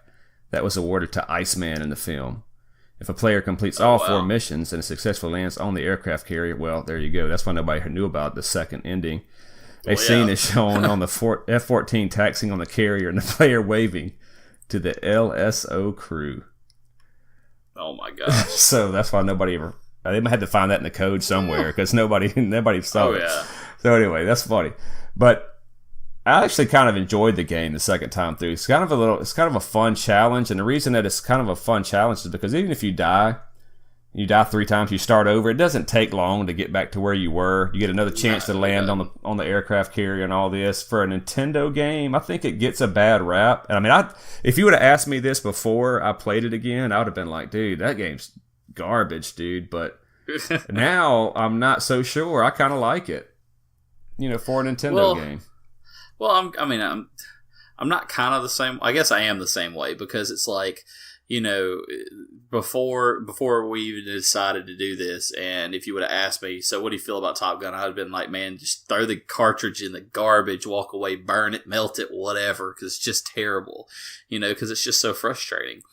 that was awarded to Iceman in the film. If a player completes all 4 missions and successfully lands on the aircraft carrier, well, there you go. That's why nobody knew about the second ending. A scene is shown on the F-14 taxiing on the carrier and the player waving to the LSO crew. Oh my gosh! So that's why nobody ever. They had to find that in the code somewhere because nobody saw it. Yeah. So anyway, that's funny. But I actually kind of enjoyed the game the second time through. It's kind of a fun challenge, and the reason that it's kind of a fun challenge is because even if you die 3 times, you start over. It doesn't take long to get back to where you were. You get another chance to land on the aircraft carrier and all this. For a Nintendo game, I think it gets a bad rap. And I mean, if you would have asked me this before I played it again, I would have been like, dude, that game's garbage, dude. But now I'm not so sure. I kind of like it, for a Nintendo game. Well, I'm not kind of the same. I guess I am the same way because it's like, before we even decided to do this, and if you would have asked me, so what do you feel about Top Gun? I'd have been like, man, just throw the cartridge in the garbage, walk away, burn it, melt it, whatever, because it's just terrible, because it's just so frustrating.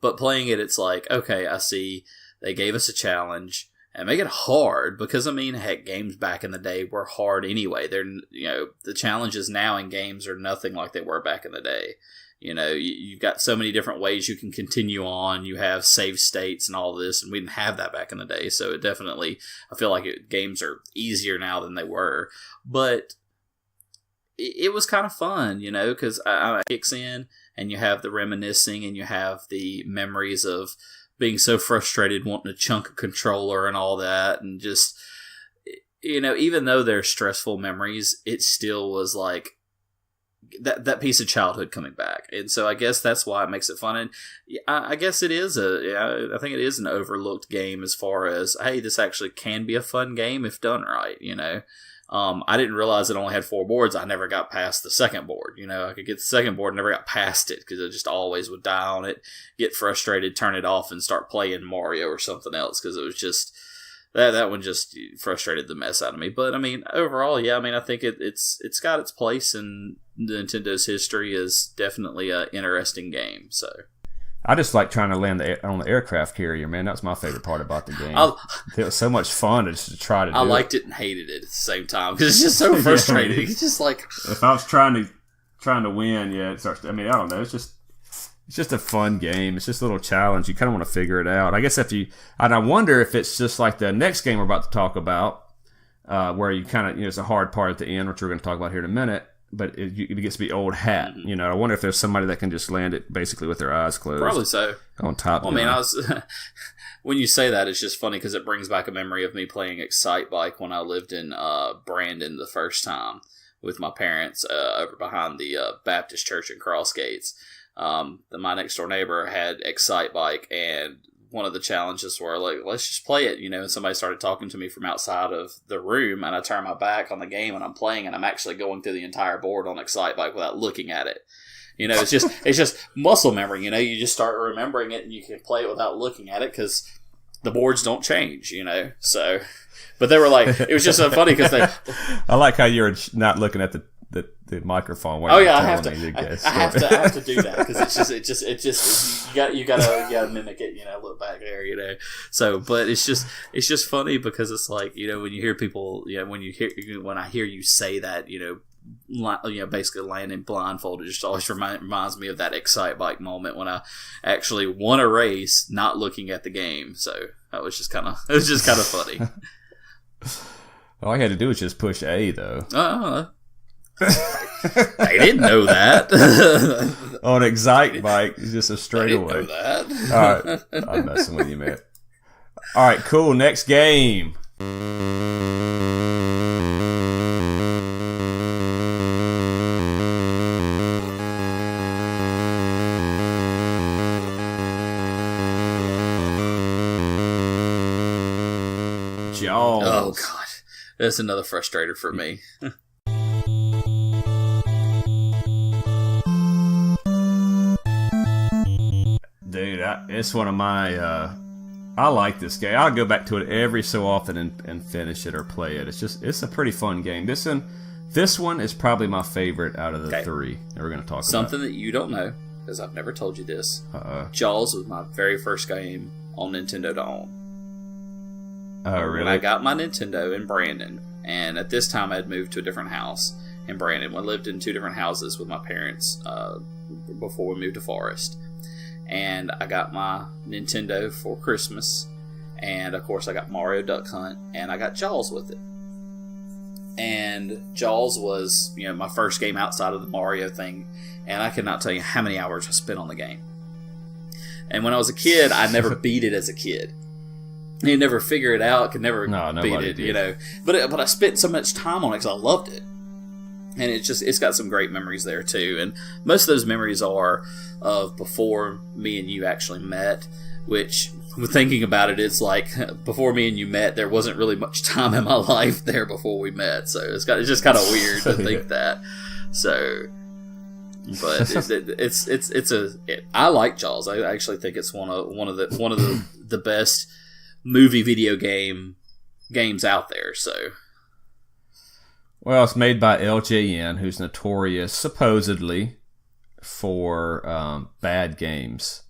But playing it, it's like, okay, I see they gave us a challenge and make it hard because, heck, games back in the day were hard anyway. They're, the challenges now in games are nothing like they were back in the day. You've got so many different ways you can continue on. You have save states and all this, and we didn't have that back in the day. So it definitely, I feel like games are easier now than they were. But it was kind of fun, because it kicks in and you have the reminiscing and you have the memories of being so frustrated wanting to chunk a controller and all that. And just, even though they're stressful memories, it still was like, that piece of childhood coming back. And so I guess that's why it makes it fun. And I guess it is I think it is an overlooked game as far as, hey, this actually can be a fun game if done right, I didn't realize it only had 4 boards. I never got past the second board. I could get the second board, never got past it because I just always would die on it, get frustrated, turn it off, and start playing Mario or something else because it was just... That one just frustrated the mess out of me. But, overall, yeah, I think it's got its place in Nintendo's history as definitely an interesting game, so... I just like trying to land on the aircraft carrier, man. That's my favorite part about the game. It was so much fun to try to do it. I liked it and hated it at the same time because it's just so frustrating. It's just like... If I was trying to win, yeah, it starts... I don't know, it's just a fun game. It's just a little challenge. You kind of want to figure it out. I guess and I wonder if it's just like the next game we're about to talk about, where you kind of, it's a hard part at the end, which we're going to talk about here in a minute, but it gets to be old hat. Mm-hmm. I wonder if there's somebody that can just land it basically with their eyes closed. Probably so. On top. Well, when you say that, it's just funny because it brings back a memory of me playing Excite Bike when I lived in Brandon the first time with my parents over behind the Baptist Church in Crossgates. My next door neighbor had Excite Bike, and one of the challenges were like, let's just play it, and somebody started talking to me from outside of the room, and I turn my back on the game and I'm playing, and I'm actually going through the entire board on Excite Bike without looking at it. It's just muscle memory. You just start remembering it, and you can play it without looking at it because the boards don't change, so. But they were like, it was just so funny because they. I like how you're not looking at the microphone. Oh yeah, I have to do that because it just you gotta mimic it, look back there, So, but it's just funny because it's like when you hear people, when I hear you say that, basically landing blindfolded, it just always reminds me of that Excite Bike moment when I actually won a race not looking at the game. So that was just kind of funny. All I had to do was just push A, though. They didn't know that. On Excite Bike, it's just a straightaway. Know that. All right, I'm messing with you, man. All right, cool. Next game. Jaws. Oh God, that's another frustrator for me. Dude, it's one of my. I like this game. I'll go back to it every so often and finish it or play it. It's a pretty fun game. This one is probably my favorite out of the three that we're going to talk about. Something that you don't know, because I've never told you this. Jaws was my very first game on Nintendo to own. Oh, really? When I got my Nintendo in Brandon, and at this time I had moved to a different house in Brandon. I lived in two different houses with my parents before we moved to Forest. And I got my Nintendo for Christmas, and of course I got Mario Duck Hunt, and I got Jaws with it. And Jaws was, my first game outside of the Mario thing, and I cannot tell you how many hours I spent on the game. And when I was a kid, I never beat it as a kid. You never figure it out, could never beat it, did. But I spent so much time on it because I loved it. And it's got some great memories there too. And most of those memories are of before me and you actually met, which, thinking about it, it's like before me and you met, there wasn't really much time in my life there before we met. So it's just kind of weird to think that. So, but I like Jaws. I actually think it's one of the best movie video games out there. So. Well, it's made by LJN, who's notorious, supposedly, for bad games.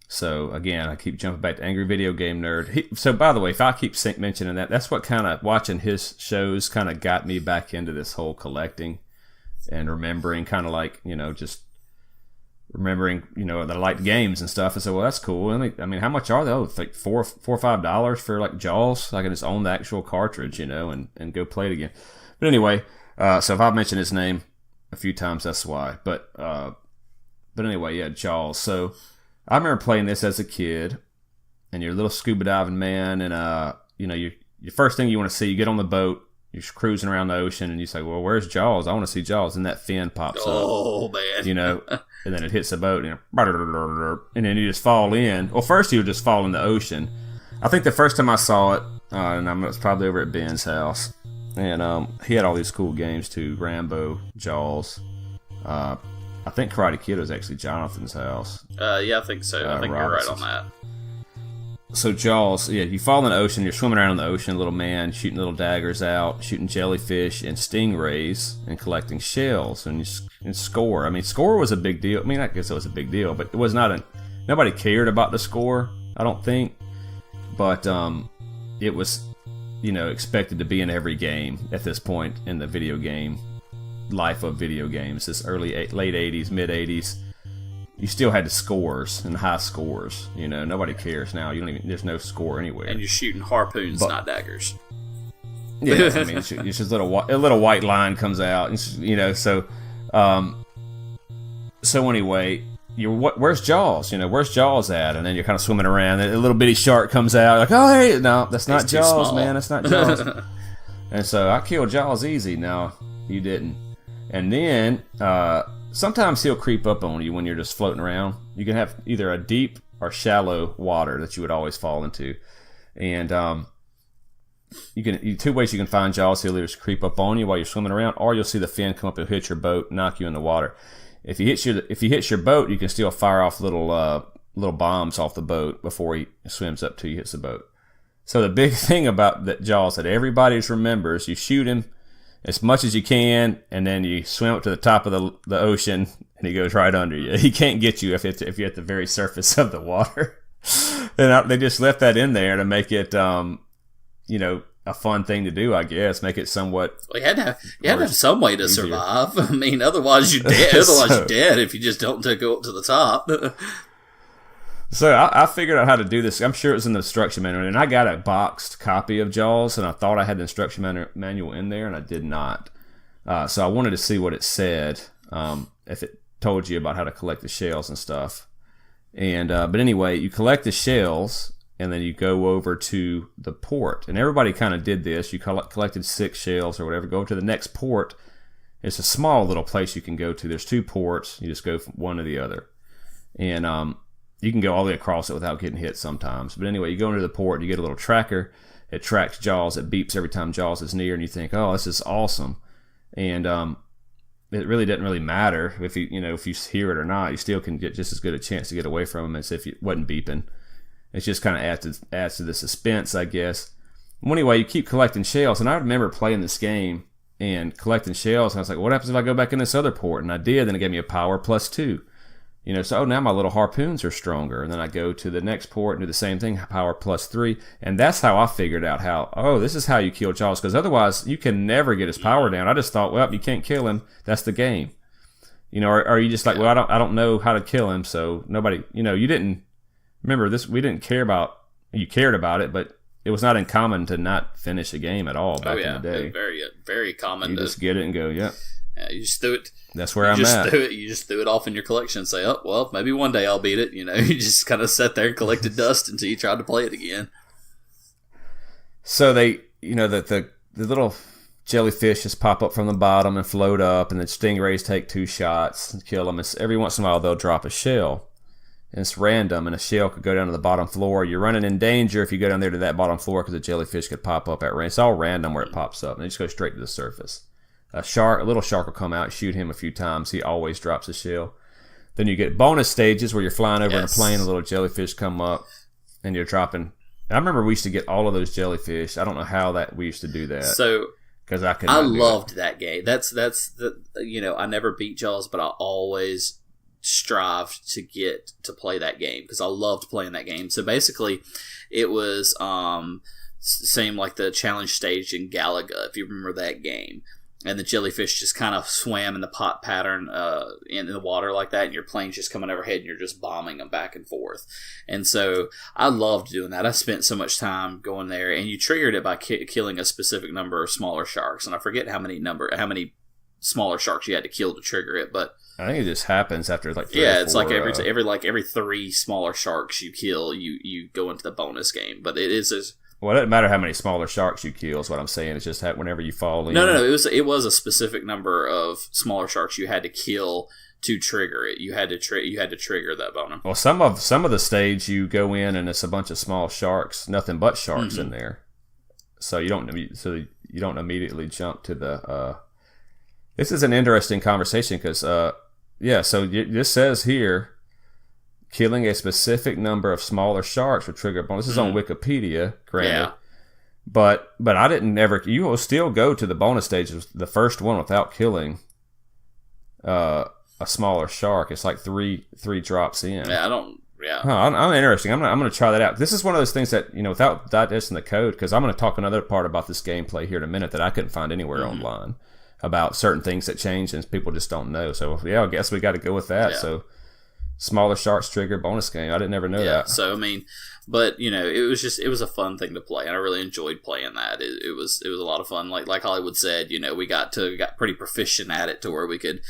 So, again, I keep jumping back to Angry Video Game Nerd. So, by the way, if I keep mentioning that, that's what kind of, watching his shows kind of got me back into this whole collecting and remembering, kind of like, just remembering, that I liked games and stuff. And so, well, that's cool. I mean, how much are they? Oh, it's like $4 or $5 for, like, Jaws. I can just own the actual cartridge, and go play it again. But anyway, so if I've mentioned his name a few times, that's why. But anyway, yeah, Jaws. So I remember playing this as a kid, and you're a little scuba diving man, and your first thing you want to see, you get on the boat, you're cruising around the ocean, and you say, well, where's Jaws? I want to see Jaws, and that fin pops up. Oh man, and then it hits the boat, and then you just fall in. Well, first you just fall in the ocean. I think the first time I saw it, and it was probably over at Ben's house. And he had all these cool games too. Rambo, Jaws. I think Karate Kid was actually Jonathan's house. Yeah, I think so. I think you're right on that. So Jaws, yeah, you fall in the ocean. You're swimming around in the ocean, little man, shooting little daggers out, shooting jellyfish and stingrays, and collecting shells and score. I mean, score was a big deal. I mean, I guess it was a big deal, but it was not nobody cared about the score, I don't think. But it was, expected to be in every game at this point in the video game life of video games. This late 80s, mid 80s, you still had the scores and high scores. Nobody cares now. There's no score anywhere. And you're shooting harpoons, not daggers. Yeah, I mean, it's just a little white line comes out. So anyway. Where's Jaws? Where's Jaws at? And then you're kind of swimming around. And a little bitty shark comes out. Like, oh, hey, no, that's not Jaws, man. That's not Jaws. And so I killed Jaws easy. No, you didn't. And then sometimes he'll creep up on you when you're just floating around. You can have either a deep or shallow water that you would always fall into. And two ways you can find Jaws. He'll either creep up on you while you're swimming around, or you'll see the fin come up and hit your boat, knock you in the water. If he hits your boat, you can still fire off little little bombs off the boat before he swims up to you, hits the boat. So the big thing about that Jaws that everybody remembers, you shoot him as much as you can, and then you swim up to the top of the ocean, and he goes right under you. He can't get you if you're at the very surface of the water. And they just left that in there to make it, a fun thing to do, I guess. Make it somewhat. Well, you had to have some way to survive. I mean, otherwise you're dead. You're dead if you just don't go up to the top. So I figured out how to do this. I'm sure it was in the instruction manual, and I got a boxed copy of Jaws, and I thought I had the instruction manual in there, and I did not. So I wanted to see what it said, if it told you about how to collect the shells and stuff. And but anyway, you collect the shells, and then you go over to the port. And everybody kind of did this. You collected 6 shells or whatever. Go to the next port. It's a small little place you can go to. There's 2 ports. You just go from one to the other. And you can go all the way across it without getting hit sometimes. But anyway, you go into the port, you get a little tracker. It tracks Jaws. It beeps every time Jaws is near, and you think, oh, this is awesome. And it really doesn't really matter if you hear it or not. You still can get just as good a chance to get away from him as if it wasn't beeping. It just kind of adds to the suspense, I guess. Well, anyway, you keep collecting shells, and I remember playing this game and collecting shells, and I was like, what happens if I go back in this other port? And I did, and it gave me a power +2. So now my little harpoons are stronger. And then I go to the next port and do the same thing, power +3. And that's how I figured out this is how you kill Jaws. Because otherwise, you can never get his power down. I just thought, well, you can't kill him. That's the game. Or are you just like, well, I don't know how to kill him. So nobody, you didn't, remember this, we didn't care about, you cared about it, but it was not uncommon to not finish a game at all back in the day. Very, very common. You just get it and go, yeah. Yeah, you just threw it. That's where I'm at. You just threw it off in your collection and say, oh, well, maybe one day I'll beat it. You just kind of sat there and collected dust until you tried to play it again. So they, the little jellyfish just pop up from the bottom and float up, and the stingrays take 2 shots and kill them. Every once in a while, they'll drop a shell. And it's random, and a shell could go down to the bottom floor. You're running in danger if you go down there to that bottom floor because the jellyfish could pop up at random. It's all random where it pops up, and it just goes straight to the surface. A little shark will come out, shoot him a few times. He always drops a shell. Then you get bonus stages where you're flying over in a plane, a little jellyfish come up, and you're dropping. I remember we used to get all of those jellyfish. I don't know how we used to do that. So because I loved that game. That's I never beat Jaws, but I always strived to get to play that game because I loved playing that game. So basically, it was same like the challenge stage in Galaga, if you remember that game. And the jellyfish just kind of swam in the pot pattern in the water like that, and your plane's just coming overhead, and you're just bombing them back and forth. And so I loved doing that. I spent so much time going there, and you triggered it by killing a specific number of smaller sharks. And I forget how many smaller sharks you had to kill to trigger it, but I think it just happens after like 3 it's like every 3 smaller sharks you kill, you go into the bonus game. But it is. Well, it doesn't matter how many smaller sharks you kill is what I'm saying. It's just whenever you fall in. No. It was a specific number of smaller sharks you had to kill to trigger it. You had to trigger that bonus. Well, some of the stage you go in and it's a bunch of small sharks, nothing but sharks in there. So you don't immediately jump to the. This is an interesting conversation because So this says here. Killing a specific number of smaller sharks will trigger a bonus. This is on Wikipedia, granted. Yeah. But I didn't ever. You will still go to the bonus stages, the first one, without killing a smaller shark. It's like three drops in. Yeah, I don't. Yeah. I'm interesting. I'm gonna try that out. This is one of those things that without digesting the code, because I'm gonna talk another part about this gameplay here in a minute that I couldn't find anywhere online about certain things that change and people just don't know. So yeah, I guess we got to go with that. Yeah. So. Smaller sharks trigger bonus game. I didn't ever know that. So I mean, but it was a fun thing to play, and I really enjoyed playing that. It was a lot of fun. Like Holliwood said, we got pretty proficient at it to where we could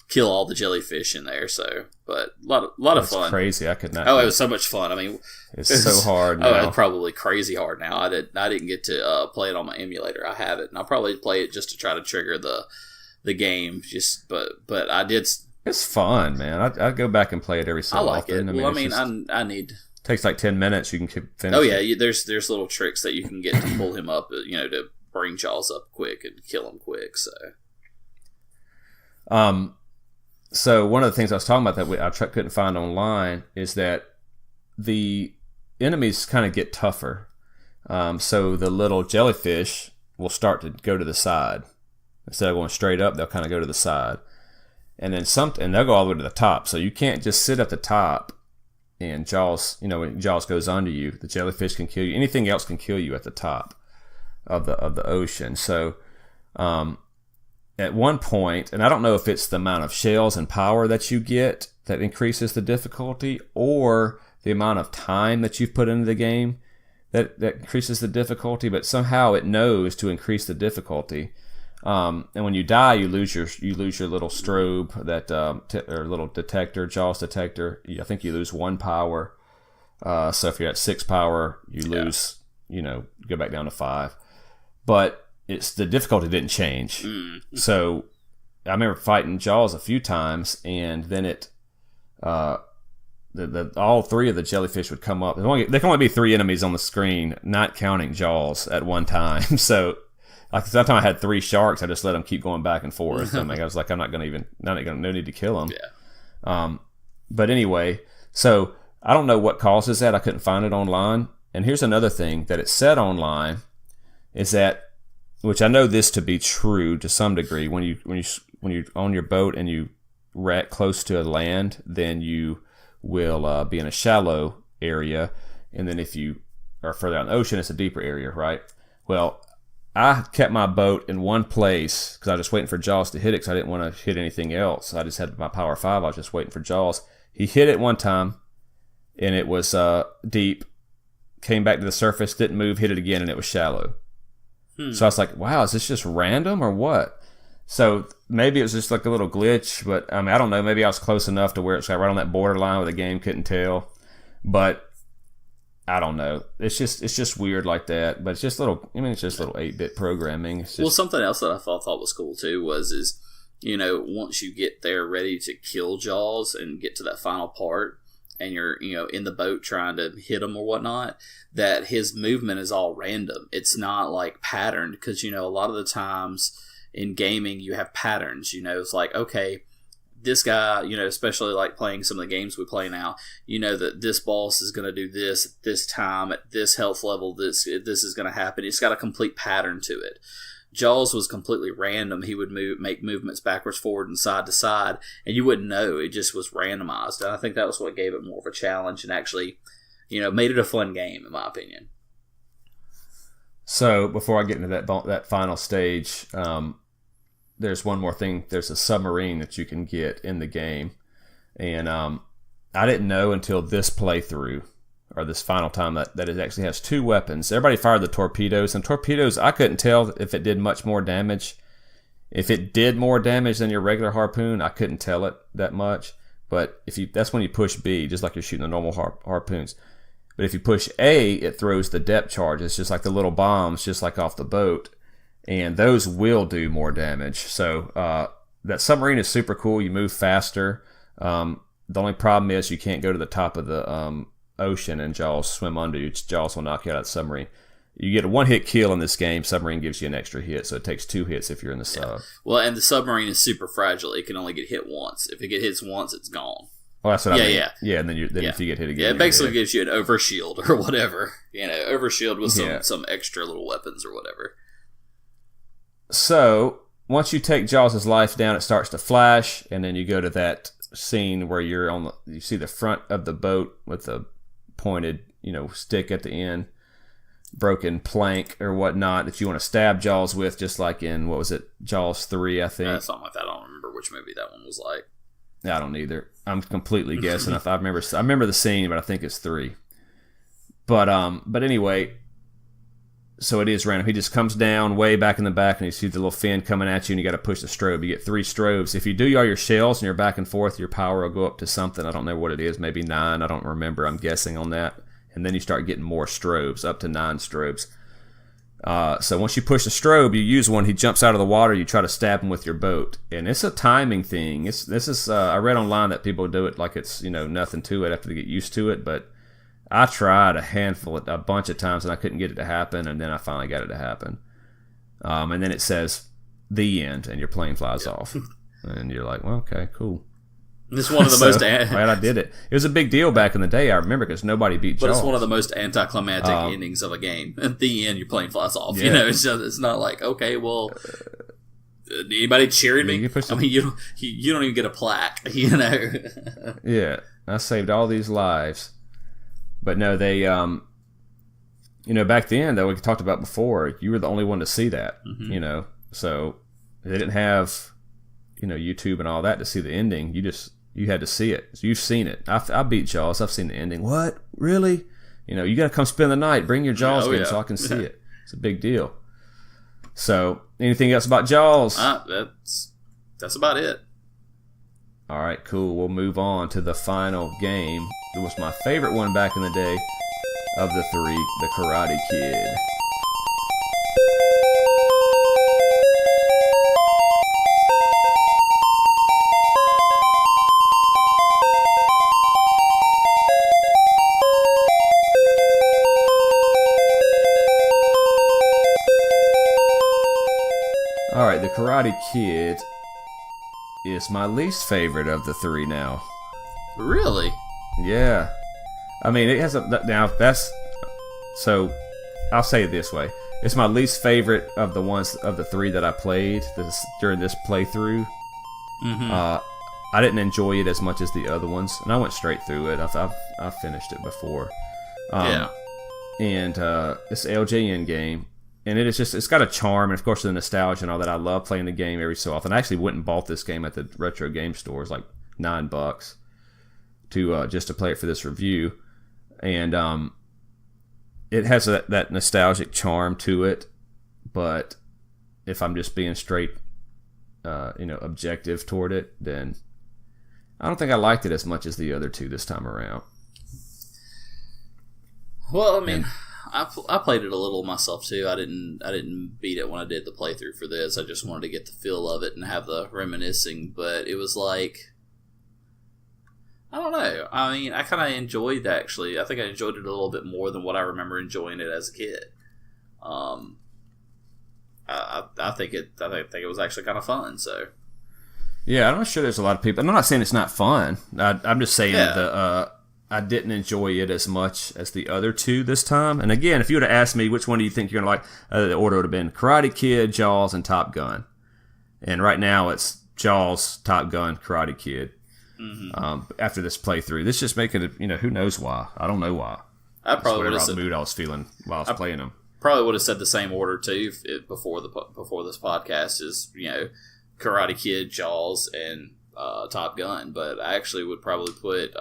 kill all the jellyfish in there. So, but a lot of fun. Crazy. I could not. Oh, it was so much fun. I mean, it's so hard now. Oh, it's probably crazy hard now. I didn't get to play it on my emulator. I have it, and I'll probably play it just to try to trigger the game. But I did. It's fun, man. I go back and play it every so often. I like it. I need. Takes like 10 minutes. You can finish. Oh yeah, there's little tricks that you can get to pull him up. To bring Jaws up quick and kill him quick. So. So one of the things I was talking about that I couldn't find online is that the enemies kind of get tougher. So the little jellyfish will start to go to the side. Instead of going straight up, they'll kind of go to the side. And then and they'll go all the way to the top. So you can't just sit at the top and Jaws, when Jaws goes under you, the jellyfish can kill you. Anything else can kill you at the top of the ocean. So at one point, and I don't know if it's the amount of shells and power that you get that increases the difficulty, or the amount of time that you've put into the game that increases the difficulty, but somehow it knows to increase the difficulty. And when you die, you lose your little strobe, that or little detector, Jaws detector. I think you lose 1 power. So if you're at 6 power, you lose, go back down to 5. But the difficulty didn't change. Mm-hmm. So I remember fighting Jaws a few times, and then all 3 of the jellyfish would come up. There can only be 3 enemies on the screen, not counting Jaws at one time. So. Like that time I had 3 sharks, I just let them keep going back and forth. I was like, no need to kill them. Yeah. But anyway, so I don't know what causes that. I couldn't find it online. And here's another thing that it said online is that, which I know this to be true to some degree, when you're on your boat and you wreck close to land, then you will be in a shallow area, and then if you are further out in the ocean, it's a deeper area, right? Well, I kept my boat in one place because I was just waiting for Jaws to hit it because I didn't want to hit anything else. I just had my Power 5. I was just waiting for Jaws. He hit it one time, and it was deep. Came back to the surface, didn't move, hit it again, and it was shallow. So I was like, wow, is this just random or what? So maybe it was just like a little glitch, but I don't know. Maybe I was close enough to where it's right on that borderline where the game couldn't tell. But I don't know. It's just weird like that. But it's just little 8-bit programming. Well, something else that I thought was cool too is once you get there ready to kill Jaws and get to that final part, and you're in the boat trying to hit him or whatnot, that his movement is all random. It's not like patterned, because a lot of the times in gaming you have patterns. It's like, okay, this guy, especially like playing some of the games we play now, that this boss is going to do this at this time, at this health level, this is going to happen. It's got a complete pattern to it. Jaws was completely random. He would make movements backwards, forward, and side to side, and you wouldn't know. It just was randomized. And I think that was what gave it more of a challenge and actually, made it a fun game, in my opinion. So before I get into that final stage, there's one more thing. There's a submarine that you can get in the game. And I didn't know until this playthrough, or this final time, that it actually has 2 weapons. Everybody fired the torpedoes. And torpedoes, I couldn't tell if it did much more damage. If it did more damage than your regular harpoon, I couldn't tell it that much. But that's when you push B, just like you're shooting the normal harpoons. But if you push A, it throws the depth charge. It's just like the little bombs, just like off the boat. And those will do more damage. So that submarine is super cool. You move faster. The only problem is you can't go to the top of the ocean and Jaws swim under you. Jaws will knock you out of the submarine. You get a 1-hit kill in this game. Submarine gives you an extra hit, so it takes 2 hits if you're in the sub. Yeah. Well, and the submarine is super fragile. It can only get hit once. If it gets hit once, it's gone. Oh, that's what I mean. Yeah, and then if you get hit again. Yeah, it basically gives you an overshield or whatever. Overshield with some extra little weapons or whatever. So, once you take Jaws' life down, it starts to flash, and then you go to that scene where you see the front of the boat with the pointed, stick at the end, broken plank or whatnot that you want to stab Jaws with, just like in, what was it, Jaws 3, I think. Something like that. I don't remember which movie that one was like. I don't either. I'm completely guessing. I remember the scene, but I think it's 3. But anyway, so it is random. He just comes down way back in the back, and you see the little fin coming at you, and you got to push the strobe. You get 3 strobes. If you do all your shells and you're back and forth, your power will go up to something. I don't know what it is. Maybe 9. I don't remember. I'm guessing on that. And then you start getting more strobes, up to 9 strobes. So once you push the strobe, you use one. He jumps out of the water. You try to stab him with your boat, and it's a timing thing. I read online that people do it like it's nothing to it after they get used to it, but I tried a bunch of times and I couldn't get it to happen, and then I finally got it to happen. And then it says the end, and your plane flies off, and you're like, well, okay, cool. It's one of the most. Glad I did it. It was a big deal back in the day. I remember because nobody beat Jaws. But it's one of the most anticlimactic endings of a game. At the end, your plane flies off. Yeah. It's not like, okay, well, anybody cheering me? I mean, you don't even get a plaque. Yeah, I saved all these lives, but no, they back then, though, we talked about before, you were the only one to see that. Mm-hmm. So they didn't have YouTube and all that to see the ending. You had to see it. So you've seen it. I beat Jaws. I've seen the ending. What? Really? You got to come spend the night. Bring your Jaws game so I can see it. It's a big deal. So, anything else about Jaws? That's about it. All right, cool. We'll move on to the final game. It was my favorite one back in the day of the three, the Karate Kid. Alright, the Karate Kid is my least favorite of the three now. Really? Yeah. I mean, it has so I'll say it this way. It's my least favorite of the three that I played during this playthrough. Mm-hmm. I didn't enjoy it as much as the other ones, and I went straight through it. I've finished it before. And it's an LJN game. And it's got a charm, and of course the nostalgia and all that. I love playing the game every so often. I actually went and bought this game at the retro game store. It's like $9 to just to play it for this review. And it has that nostalgic charm to it. But if I'm just being straight, objective toward it, then I don't think I liked it as much as the other two this time around. Well, I mean, I played it a little myself too. I didn't beat it when I did the playthrough for this. I just wanted to get the feel of it and have the reminiscing. But it was like, I don't know. I mean, I kind of enjoyed that, actually. I think I enjoyed it a little bit more than what I remember enjoying it as a kid. I think it was actually kind of fun. So yeah, I'm not sure there's a lot of people. I'm not saying it's not fun. I'm just saying I didn't enjoy it as much as the other two this time. And again, if you would have asked me which one do you think you're going to like, the order would have been Karate Kid, Jaws, and Top Gun. And right now it's Jaws, Top Gun, Karate Kid. Mm-hmm. After this playthrough, this just making it. Who knows why? I don't know why. I probably would have said mood I was feeling while I was playing them. Probably would have said the same order too before this podcast is Karate Kid, Jaws, and Top Gun. But I actually would probably put.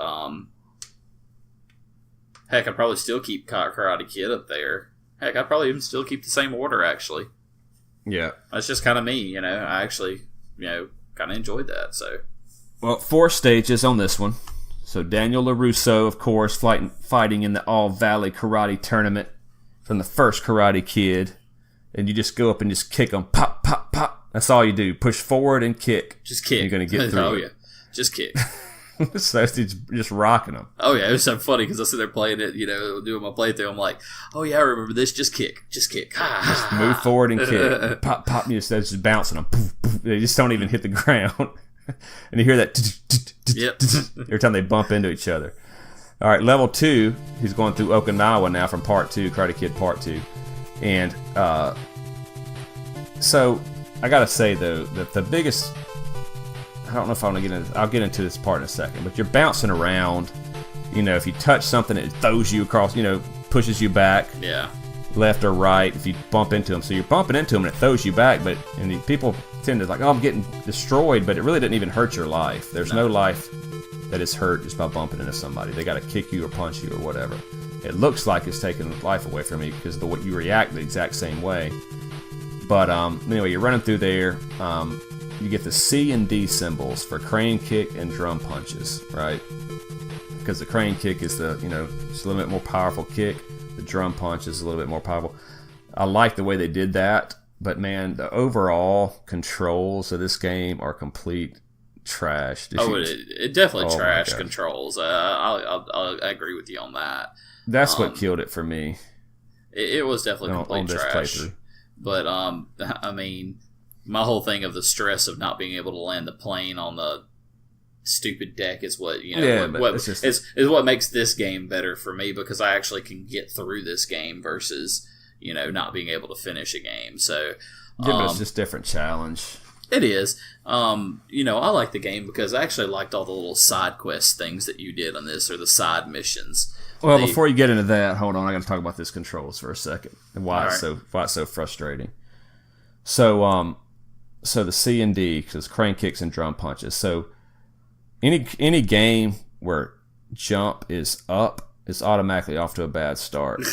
Heck, I'd probably still keep Karate Kid up there. Heck, I'd probably even still keep the same order, actually. Yeah. That's just kind of me, I actually, kind of enjoyed that, so. Well, 4 stages on this one. So Daniel LaRusso, of course, fighting in the All-Valley Karate Tournament from the first Karate Kid. And you just go up and just kick them. Pop, pop, pop. That's all you do. Push forward and kick. Just kick. And you're going to get through Oh, yeah. Just kick. So he's just rocking them. Oh yeah, it was so funny because I sit there playing it, doing my playthrough. I'm like, oh yeah, I remember this. Just kick. Just move forward and kick. Pop, pop. Just bouncing them. Poof, poof. They just don't even hit the ground. And you hear that every time they bump into each other. All right, level 2. He's going through Okinawa now from Part 2, Karate Kid Part 2, and so I gotta say though that the biggest. I don't know if I want to get into. I'll get into this part in a second. But you're bouncing around. If you touch something, it throws you across. Pushes you back. Yeah. Left or right. If you bump into them, so you're bumping into them and it throws you back. But people tend to I'm getting destroyed, but it really didn't even hurt your life. There's no life that is hurt just by bumping into somebody. They got to kick you or punch you or whatever. It looks like it's taking life away from you because the way you react the exact same way. But anyway, you're running through there. You get the C and D symbols for crane kick and drum punches, right? Because the crane kick is it's a little bit more powerful kick. The drum punch is a little bit more powerful. I like the way they did that, but man, the overall controls of this game are complete trash. It definitely trash controls. I agree with you on that. That's what killed it for me. It was definitely complete trash. Playthrough. But I mean, my whole thing of the stress of not being able to land the plane on the stupid deck is what is what makes this game better for me, because I actually can get through this game versus not being able to finish a game. So but it's just different challenge. It is. I like the game because I actually liked all the little side quest things that you did on this, or the side missions. Well, before you get into that, hold on, I got to talk about this controls for a second and why it's so frustrating. So the C and D, because crane kicks and drum punches. So any game where jump is up is automatically off to a bad start.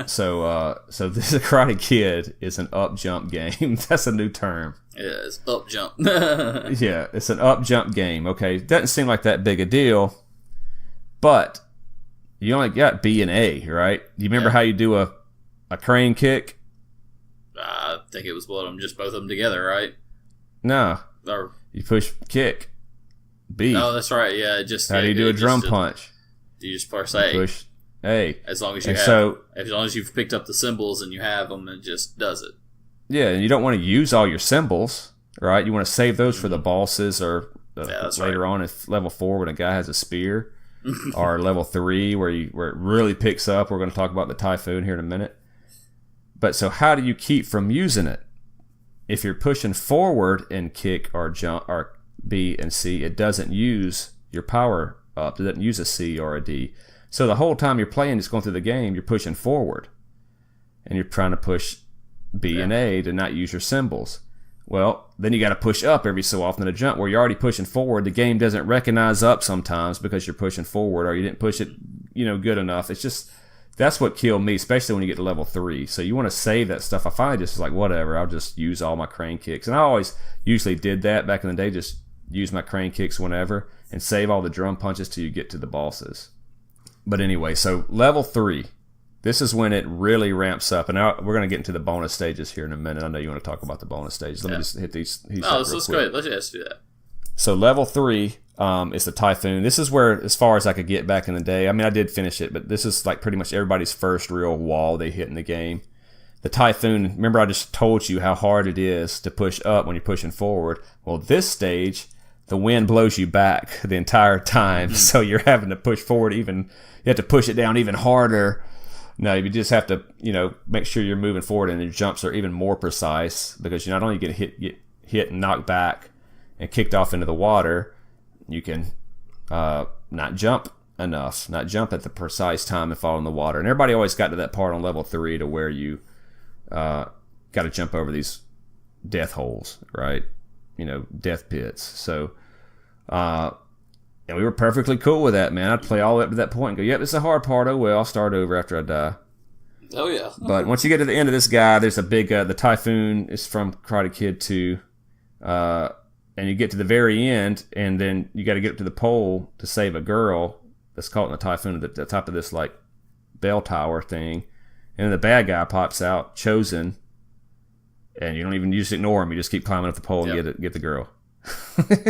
so this Karate Kid is an up jump game. That's a new term. Yeah, it's up jump. Yeah, it's an up jump game. Okay, doesn't seem like that big a deal, but you only got B and A, right? You remember how you do a crane kick? I think it was both of them together, right? No, you push kick. B. Oh, that's right. Yeah, how do you do a drum punch? You just press A. Push A. As long as you've picked up the symbols and you have them, it just does it. Yeah, and you don't want to use all your symbols, right? You want to save those for the bosses, or later on at level 4 when a guy has a spear, or level 3 where it really picks up. We're going to talk about the typhoon here in a minute. But so how do you keep from using it? If you're pushing forward in kick or jump or B and C, it doesn't use your power up. It doesn't use a C or a D. So the whole time you're playing, it's going through the game, you're pushing forward. And you're trying to push B and A to not use your symbols. Well, then you got to push up every so often to jump where you're already pushing forward. The game doesn't recognize up sometimes because you're pushing forward, or you didn't push it, good enough. It's just, that's what killed me, especially when you get to level 3. So you want to save that stuff. I finally just was like, whatever, I'll just use all my crane kicks. And I always usually did that back in the day, just use my crane kicks whenever and save all the drum punches till you get to the bosses. But anyway, so level 3. This is when it really ramps up, and now we're going to get into the bonus stages here in a minute. I know you want to talk about the bonus stages. Let me just hit these. Let's go ahead. Let's do that. So level 3 is the Typhoon. This is where, as far as I could get back in the day, I mean, I did finish it, but this is like pretty much everybody's first real wall they hit in the game. The Typhoon, remember I just told you how hard it is to push up when you're pushing forward. Well, this stage, the wind blows you back the entire time, so you're having to push forward you have to push it down even harder. No, you just have to, make sure you're moving forward, and your jumps are even more precise because you not only get hit and knocked back and kicked off into the water, you can not jump enough, not jump at the precise time and fall in the water. And everybody always got to that part on level 3 to where you got to jump over these death holes, right? Death pits. So, and we were perfectly cool with that, man. I'd play all the way up to that point and go, yep, it's a hard part. Oh, well, I'll start over after I die. Oh, yeah. But once you get to the end of this guy, there's a big, the Typhoon is from Karate Kid 2. And you get to the very end, and then you got to get up to the pole to save a girl that's caught in the Typhoon at the top of this, like, bell tower thing. And then the bad guy pops out, Chosen, and you just ignore him. You just keep climbing up the pole and get the girl.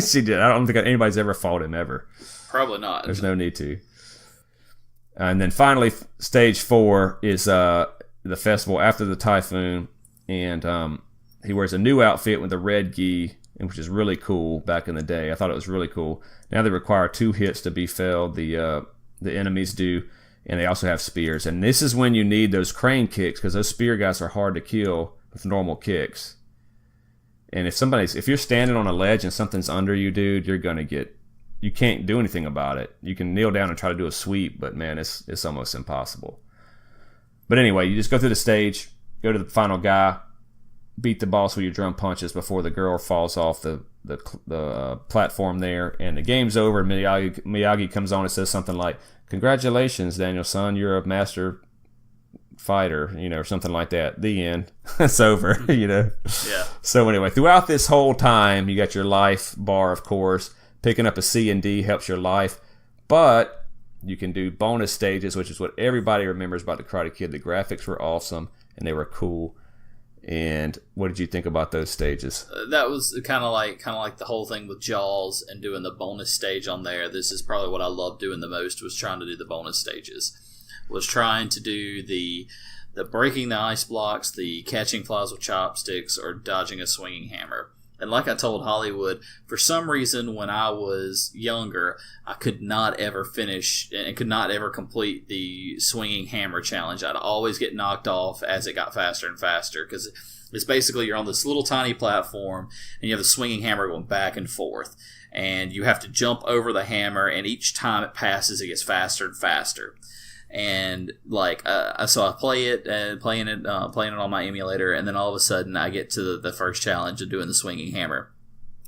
She did. I don't think anybody's ever fought him ever. Probably not. There's no need to. And then finally, stage 4 is the festival after the Typhoon, and he wears a new outfit with a red gi, which is really cool. Back in the day, I thought it was really cool. Now they require 2 hits to be felled. The enemies do, and they also have spears. And this is when you need those crane kicks, because those spear guys are hard to kill with normal kicks. And if you're standing on a ledge and something's under you, dude, you can't do anything about it. You can kneel down and try to do a sweep, but man, it's almost impossible. But anyway, you just go through the stage, go to the final guy, beat the boss with your drum punches before the girl falls off the platform there, and the game's over. Miyagi comes on and says something like, "Congratulations, Daniel-san, you're a master fighter," or something like that. The end. It's over, Yeah. So anyway, throughout this whole time, you got your life bar, of course. Picking up a C and D helps your life, but you can do bonus stages, which is what everybody remembers about the Karate Kid. The graphics were awesome, and they were cool. And what did you think about those stages? That was kind of like the whole thing with Jaws and doing the bonus stage on there. This is probably what I loved doing the most, was trying to do the bonus stages. Was trying to do the breaking the ice blocks, the catching flies with chopsticks, or dodging a swinging hammer. And like I told Hollywood, for some reason when I was younger, I could not ever finish and could not ever complete the swinging hammer challenge. I'd always get knocked off as it got faster and faster, because it's basically you're on this little tiny platform and you have the swinging hammer going back and forth. And you have to jump over the hammer, and each time it passes, it gets faster and faster. And so I play it and playing it on my emulator, and then all of a sudden I get to the first challenge of doing the swinging hammer,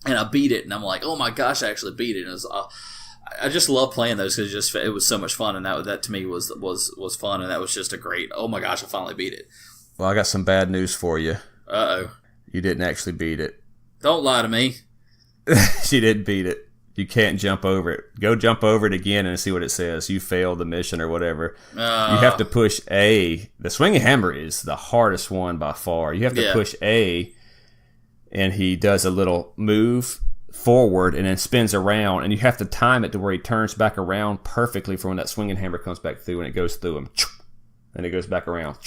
and I beat it, and I'm like, oh my gosh, I actually beat it. And I just love playing those because it was so much fun, and that to me was fun, and that was just a great, oh my gosh, I finally beat it. Well, I got some bad news for you. Uh-oh. You didn't actually beat it. Don't lie to me. She didn't beat it. You can't jump over it. Go jump over it again and see what it says. You failed the mission or whatever. You have to push A. The swinging hammer is the hardest one by far. You have to push A, and he does a little move forward and then spins around, and you have to time it to where he turns back around perfectly for when that swinging hammer comes back through, and it goes through him. And it goes back around.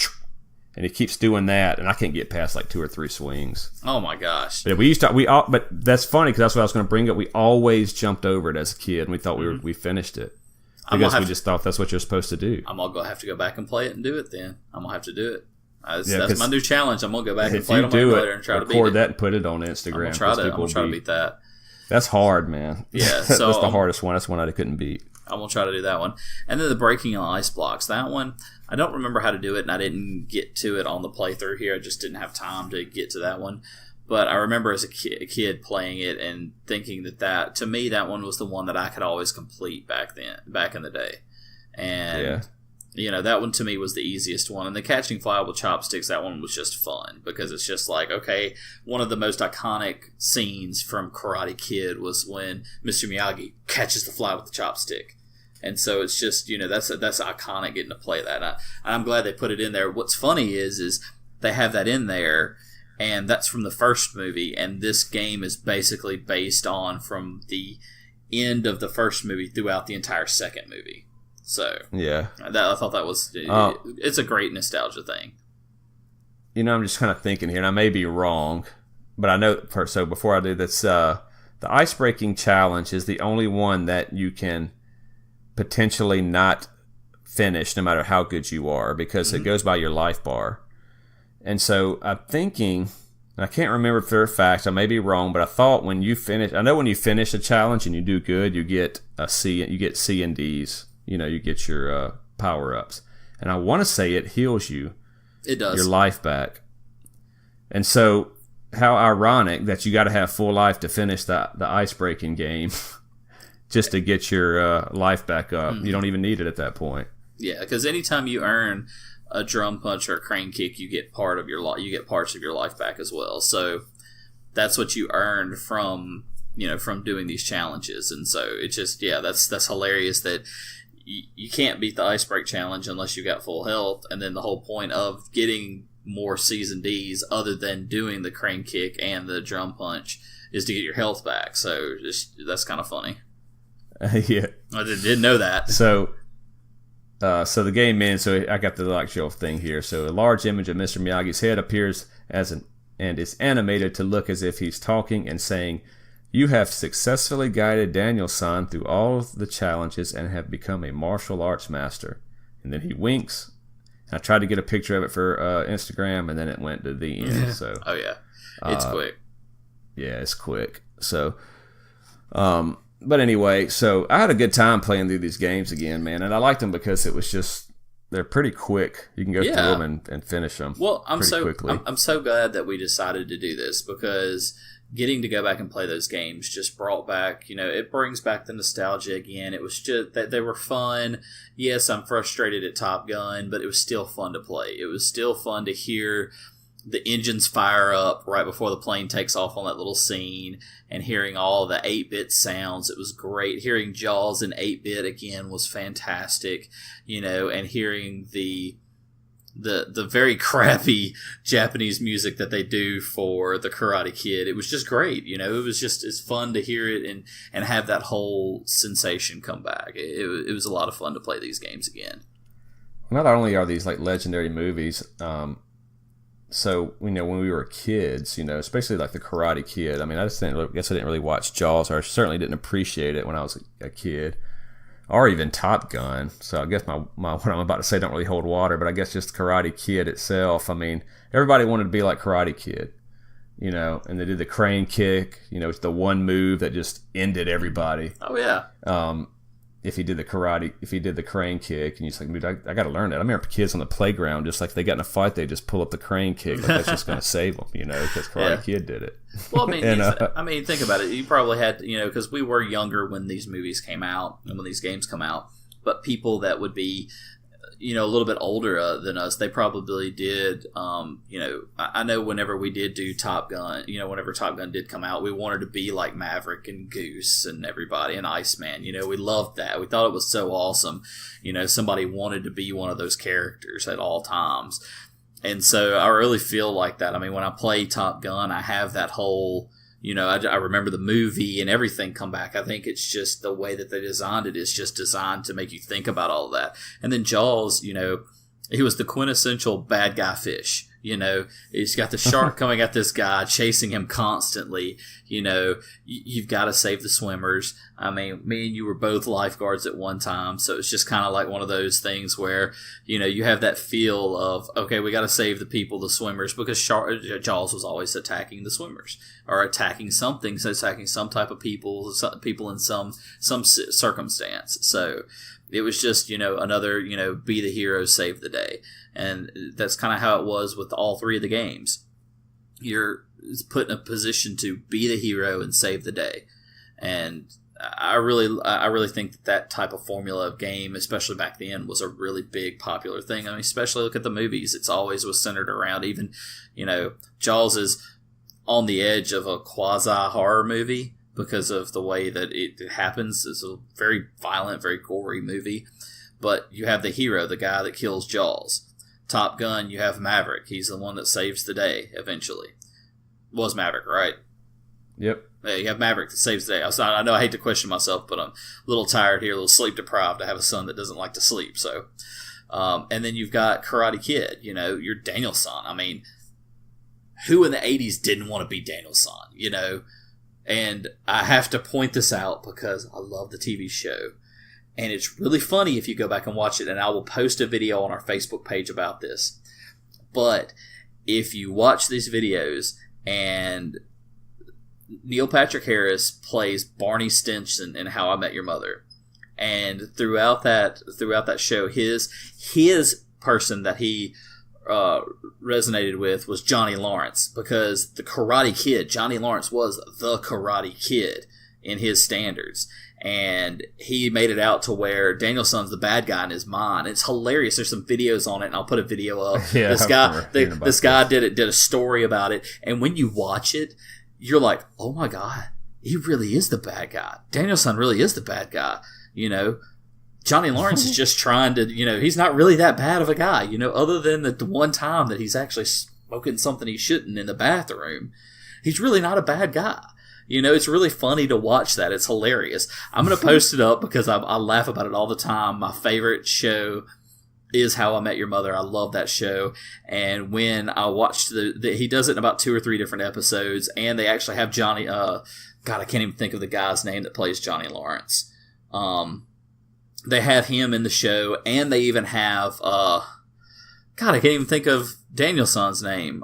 And he keeps doing that, and I can't get past like 2 or 3 swings. Oh my gosh! But but that's funny because that's what I was going to bring up. We always jumped over it as a kid, and we thought we finished it because we just thought that's what you're supposed to do. I'm gonna have to go back and play it and do it. Then I'm gonna have to do it. That's my new challenge. I'm gonna go back and play it on my emulator and try to beat it. Record that and put it on Instagram. I'm gonna try to beat that. That's hard, man. Yeah, so that's the hardest one. That's one I couldn't beat. I'm going to try to do that one. And then the breaking on ice blocks. That one, I don't remember how to do it, and I didn't get to it on the playthrough here. I just didn't have time to get to that one. But I remember as a kid playing it and thinking that to me, that one was the one that I could always complete back in the day. And, that one to me was the easiest one. And the catching fly with chopsticks, that one was just fun because it's just like, okay, one of the most iconic scenes from Karate Kid was when Mr. Miyagi catches the fly with the chopstick. And so it's just, that's iconic getting to play that. And I'm glad they put it in there. What's funny is they have that in there, and that's from the first movie, and this game is basically based on from the end of the first movie throughout the entire second movie. So I thought that was it's a great nostalgia thing. I'm just kind of thinking here, and I may be wrong, but I know so before I do this, the ice breaking challenge is the only one that you can potentially not finish no matter how good you are, because it goes by your life bar. And so I'm thinking, I can't remember for a fact, I may be wrong, but I thought when you finish a challenge and you do good, you get a C, you get C and D's. You get your power-ups. And I want to say it heals you. It does. Your life back. And so how ironic that you got to have full life to finish the ice-breaking game just to get your life back up. You don't even need it at that point. Yeah, because anytime you earn a drum punch or a crane kick, you get parts of your life back as well. So that's what you earned from doing these challenges. And so it's just that's hilarious that you can't beat the ice break challenge unless you got full health, and then the whole point of getting more C's and D's other than doing the crane kick and the drum punch is to get your health back. So that's kind of funny. Yeah, I didn't know that. So the game ends. So I got the actual thing here. So a large image of Mr. Miyagi's head appears and is animated to look as if he's talking and saying, "You have successfully guided Daniel-san through all of the challenges and have become a martial arts master." And then he winks. I tried to get a picture of it for Instagram, and then it went to the end. So it's quick. Yeah, it's quick. So, but anyway, so I had a good time playing through these games again, man, and I liked them because it was just they're pretty quick. You can go through them and finish them. Well, quickly. I'm so glad that we decided to do this because getting to go back and play those games just brought back, it brings back the nostalgia again. It was just that they were fun. Yes, I'm frustrated at Top Gun, but it was still fun to play. It was still fun to hear the engines fire up right before the plane takes off on that little scene and hearing all the 8-bit sounds. It was great. Hearing Jaws in 8-bit again was fantastic, and hearing the very crappy Japanese music that they do for the Karate Kid. It was just great. It's fun to hear it and have that whole sensation come back. It was a lot of fun to play these games again. Not only are these like legendary movies, So, when we were kids, especially like the Karate Kid. I mean, I guess I didn't really watch Jaws, or I certainly didn't appreciate it when I was a kid, or even Top Gun. So I guess my what I'm about to say don't really hold water, but I guess just Karate Kid itself. I mean, everybody wanted to be like Karate Kid, and they did the crane kick. It's the one move that just ended everybody. Oh yeah. If he did the crane kick, and he's like, dude, I got to learn that. I remember kids on the playground, just like they got in a fight, they just pull up the crane kick, like that's just going to save them, because Karate Kid did it. Well, I mean, think about it. You probably had, because we were younger when these movies came out and when these games come out, but people that would be, a little bit older than us, they probably did. I know whenever we did do Top Gun, whenever Top Gun did come out, we wanted to be like Maverick and Goose and everybody and Iceman. We loved that. We thought it was so awesome. Somebody wanted to be one of those characters at all times. And so I really feel like that. I mean, when I play Top Gun, I have that whole, I remember the movie and everything come back. I think it's just the way that they designed it is just designed to make you think about all that. And then Jaws, he was the quintessential bad guy fish. He's got the shark coming at this guy, chasing him constantly. You've got to save the swimmers. I mean, me and you were both lifeguards at one time, so it's just kind of like one of those things where, you have that feel of, okay, we got to save the people, the swimmers, because Jaws was always attacking the swimmers or attacking something, so attacking some type of people in some circumstance. So it was just, another, be the hero, save the day. And that's kind of how it was with all three of the games. You're put in a position to be the hero and save the day. And I really think that type of formula of game, especially back then, was a really big popular thing. I mean, especially look at the movies. It's always was centered around even, Jaws is on the edge of a quasi-horror movie because of the way that it happens. It's a very violent, very gory movie. But you have the hero, the guy that kills Jaws. Top Gun, you have Maverick. He's the one that saves the day eventually. Was Maverick, right? Yep. Yeah, you have Maverick that saves the day. I know I hate to question myself, but I'm a little tired here, a little sleep deprived. I have a son that doesn't like to sleep. So, and then you've got Karate Kid. You're Daniel-san. I mean, who in the 80s didn't want to be Daniel-san? And I have to point this out because I love the TV show. And it's really funny if you go back and watch it, and I will post a video on our Facebook page about this. But if you watch these videos, and Neil Patrick Harris plays Barney Stinson in How I Met Your Mother, and throughout that show, his person that he resonated with was Johnny Lawrence, because the Karate Kid, Johnny Lawrence was the Karate Kid in his standards. And he made it out to where Daniel-san's the bad guy in his mind. It's hilarious. There's some videos on it, and I'll put a video up. Yeah, this guy did a story about it. And when you watch it, you're like, oh my God, he really is the bad guy. Daniel-san really is the bad guy. Johnny Lawrence is just trying to, he's not really that bad of a guy, other than the one time that he's actually smoking something he shouldn't in the bathroom. He's really not a bad guy. It's really funny to watch that. It's hilarious. I'm going to post it up because I laugh about it all the time. My favorite show is How I Met Your Mother. I love that show. And when I watched he does it in about 2 or 3 different episodes, and they actually have Johnny, God, I can't even think of the guy's name that plays Johnny Lawrence. They have him in the show, and they even have, God, I can't even think of Daniel-san's name.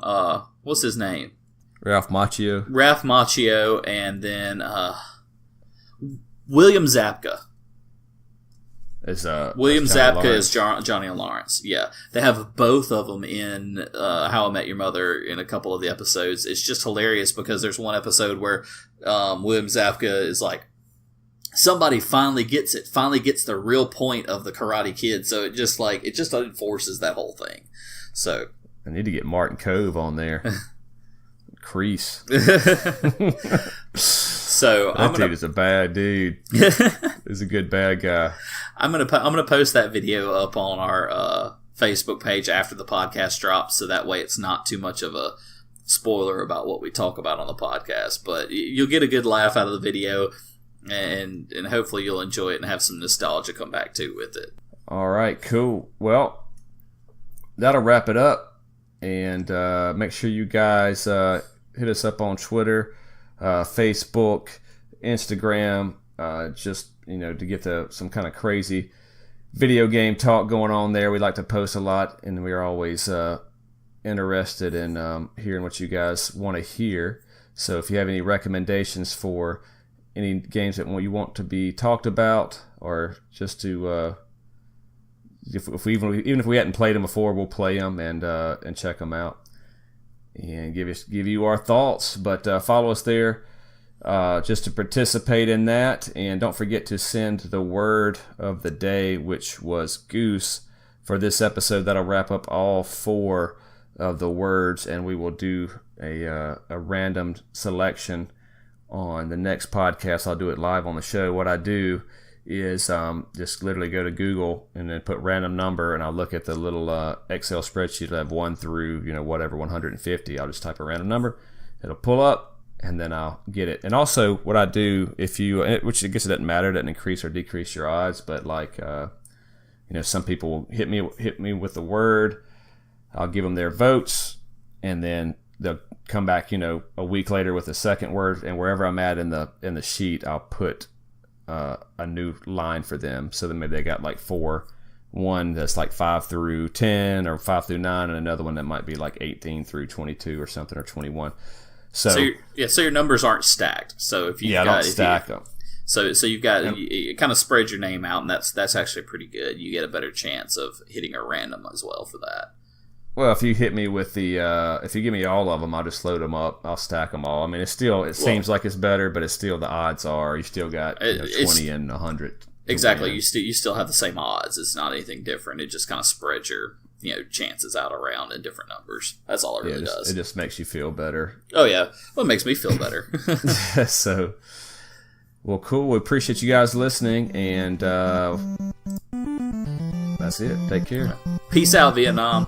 What's his name? Ralph Macchio, and then William Zabka. William Zabka is Johnny Lawrence. Yeah, they have both of them in How I Met Your Mother in a couple of the episodes. It's just hilarious because there's one episode where William Zabka is like, somebody finally gets the real point of the Karate Kid. So it just enforces that whole thing. So I need to get Martin Cove on there. Crease. So dude is a bad dude. He's a good bad guy. I'm gonna post that video up on our Facebook page after the podcast drops, so that way it's not too much of a spoiler about what we talk about on the podcast. But you'll get a good laugh out of the video, and hopefully you'll enjoy it and have some nostalgia come back too with it. All right, cool. Well, that'll wrap it up. And make sure you guys hit us up on Twitter, Facebook, Instagram, just, to get some kind of crazy video game talk going on there. We like to post a lot, and we're always interested in hearing what you guys want to hear. So if you have any recommendations for any games that you want to be talked about, or just to even if we hadn't played them before, we'll play them and check them out and give you our thoughts. But follow us there just to participate in that, and don't forget to send the word of the day, which was goose, for this episode. That'll wrap up all 4 of the words, and we will do a random selection on the next podcast. I'll do it live on the show. What I do is just literally go to Google and then put random number, and I'll look at the little Excel spreadsheet that have 1 through 150. I'll just type a random number, it'll pull up, and then I'll get it. And also, what I do, which I guess it doesn't matter, it doesn't increase or decrease your odds, but some people will hit me with the word. I'll give them their votes, and then they'll come back, a week later with the second word, and wherever I'm at in the sheet, I'll put a new line for them. So then maybe they got like 4, one that's like 5 through 10 or 5 through 9, and another one that might be like 18 through 22 or something, or 21. So your numbers aren't stacked. So if you I don't stack them. So you've got you kind of spread your name out, and that's actually pretty good. You get a better chance of hitting a random as well for that. Well, if you hit me with if you give me all of them, I'll just load them up. I'll stack them all. I mean, seems like it's better, but it's still, the odds are you still got 20 and 100. Exactly. You still have the same odds. It's not anything different. It just kind of spreads your chances out around in different numbers. That's all it really does. It just makes you feel better. Oh yeah, well, it makes me feel better. So, well, cool. We appreciate you guys listening, and that's it. Take care. Peace out, Vietnam.